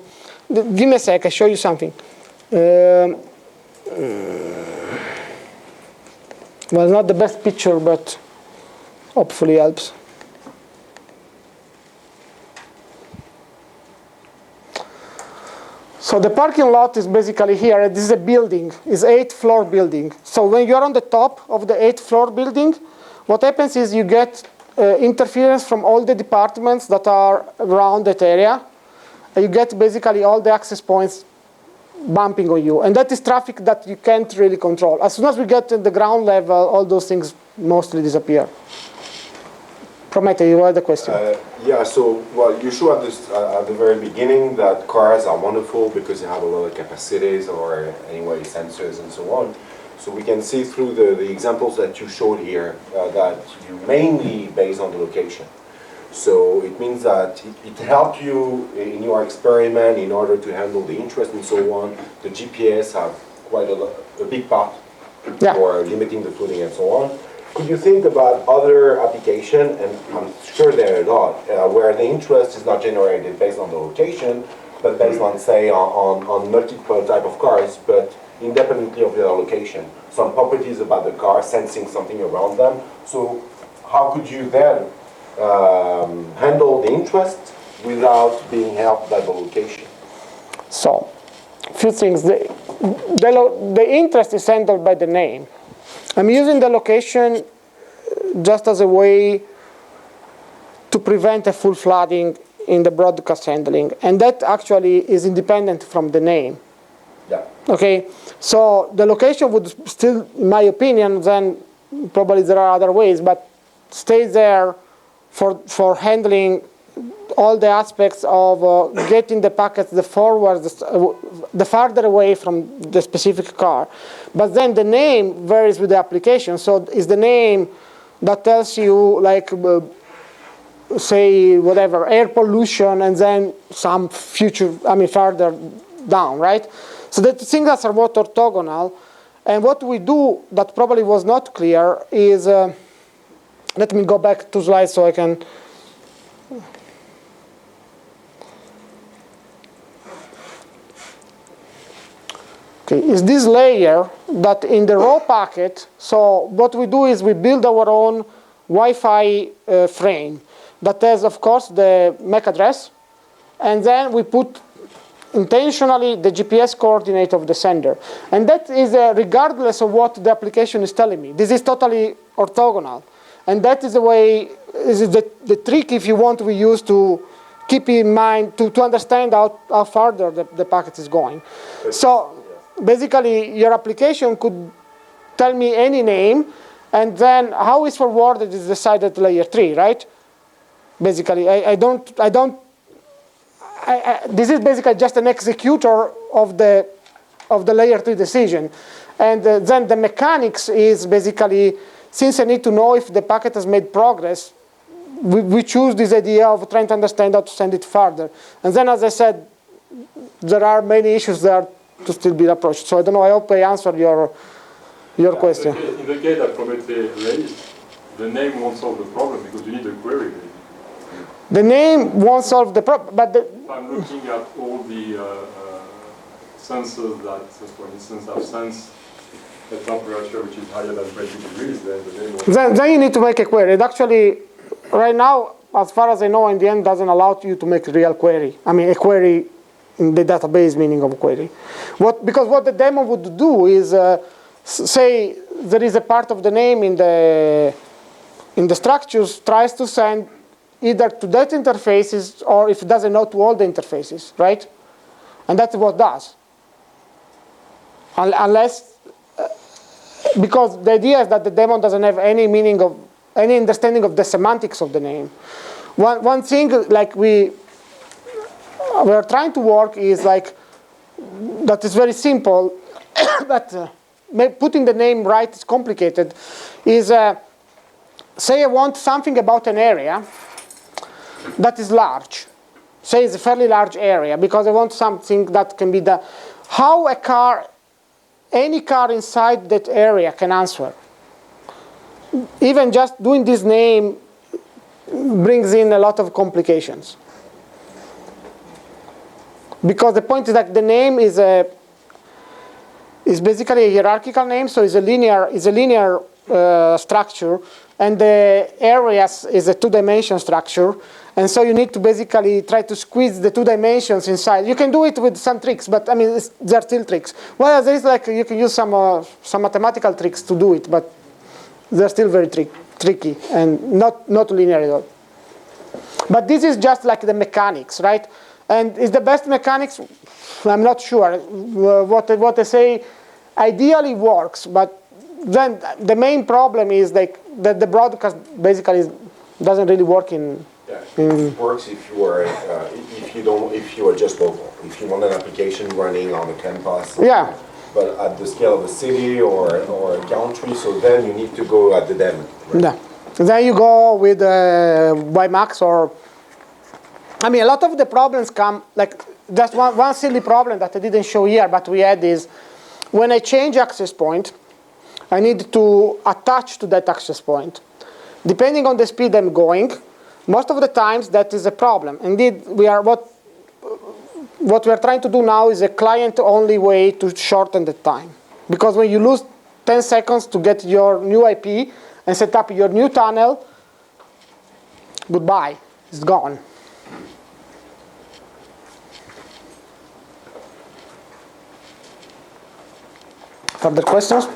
give me a sec, I'll show you something. Well, not the best picture, but hopefully helps. So the parking lot is basically here. This is a building. It's an 8th-floor building. So when you're on the top of the 8th-floor building, what happens is you get interference from all the departments that are around that area. And you get basically all the access points bumping on you. And that is traffic that you can't really control. As soon as we get to the ground level, all those things mostly disappear. Promete, you had a question. Yeah, so, well, you showed at the very beginning that cars are wonderful because they have a lot of capacities or anyway sensors and so on. So we can see through the examples that you showed here that you mainly based on the location. So it means that it helped you in your experiment in order to handle the interest and so on. The GPS have quite a big part for limiting the flooding and so on. Could you think about other applications, and I'm sure there are a lot, where the interest is not generated based on the location, but based on, say, on multiple type of cars, but independently of their location. Some properties about the car, sensing something around them. So how could you then handle the interest without being helped by the location? So, a few things. The interest is handled by the name. I'm using the location just as a way to prevent a full flooding in the broadcast handling. And that actually is independent from the name. Yeah. Okay, so the location would still, in my opinion, then probably there are other ways, but stay there for handling all the aspects of getting the packets the farther away from the specific car. But then the name varies with the application. So it's the name that tells you, like, say, whatever, air pollution, and then some future, further down, right? So the things that are somewhat orthogonal. And what we do that probably was not clear is, let me go back 2 slides so I can. Okay, is this layer that in the raw packet, so what we do is we build our own Wi-Fi frame that has, of course, the MAC address, and then we put intentionally the GPS coordinate of the sender. And that is regardless of what the application is telling me. This is totally orthogonal. And that is the way, is the trick, if you want, we use to keep in mind, to understand how further the packet is going. So basically, your application could tell me any name, and then how it's forwarded is decided at layer 3, right? Basically, this is basically just an executor of the layer 3 decision. And then the mechanics is basically, since I need to know if the packet has made progress, we choose this idea of trying to understand how to send it further. And then, as I said, there are many issues there to still be approached. So I don't know, I hope I answered your question. In the case that Prometheus raised, the name won't solve the problem because you need a query. The name won't solve the problem, but If I'm looking at all the sensors that, for instance, have sensed a temperature which is higher than 20 degrees, then the name won't. Then you need to make a query. It actually, right now, as far as I know, NDN doesn't allow you to make a real query. A query in the database meaning of query. Because what the demo would do is, say there is a part of the name in the structures tries to send either to that interfaces or if it doesn't know to all the interfaces, right? And that's what it does. Unless, because the idea is that the daemon doesn't have any meaning of, any understanding of the semantics of the name. One thing like we are trying to work is like, that is very simple, but putting the name right is complicated, is say I want something about an area that is large. Say it's a fairly large area because I want something that can be done. How a car, any car inside that area can answer. Even just doing this name brings in a lot of complications. Because the point is that the name is basically a hierarchical name, so it's a linear structure, and the areas is a 2-dimension structure, and so you need to basically try to squeeze the 2 dimensions inside. You can do it with some tricks, but there are still tricks. Well, there is like you can use some mathematical tricks to do it, but they're still very tricky and not linear at all. But this is just like the mechanics, right? And is the best mechanics? I'm not sure. What I say ideally works, but then the main problem is like that the broadcast basically doesn't really work in. Yeah, it works if you are if you are just local. If you want an application running on a campus. Yeah. But at the scale of a city or a country, so then you need to go at the daemon. Right? Yeah. Then you go with WiMAX or. A lot of the problems come, like, just one silly problem that I didn't show here, but we had is, when I change access point, I need to attach to that access point. Depending on the speed I'm going, most of the times that is a problem. Indeed, what we are trying to do now is a client-only way to shorten the time. Because when you lose 10 seconds to get your new IP and set up your new tunnel, goodbye, it's gone. Further questions?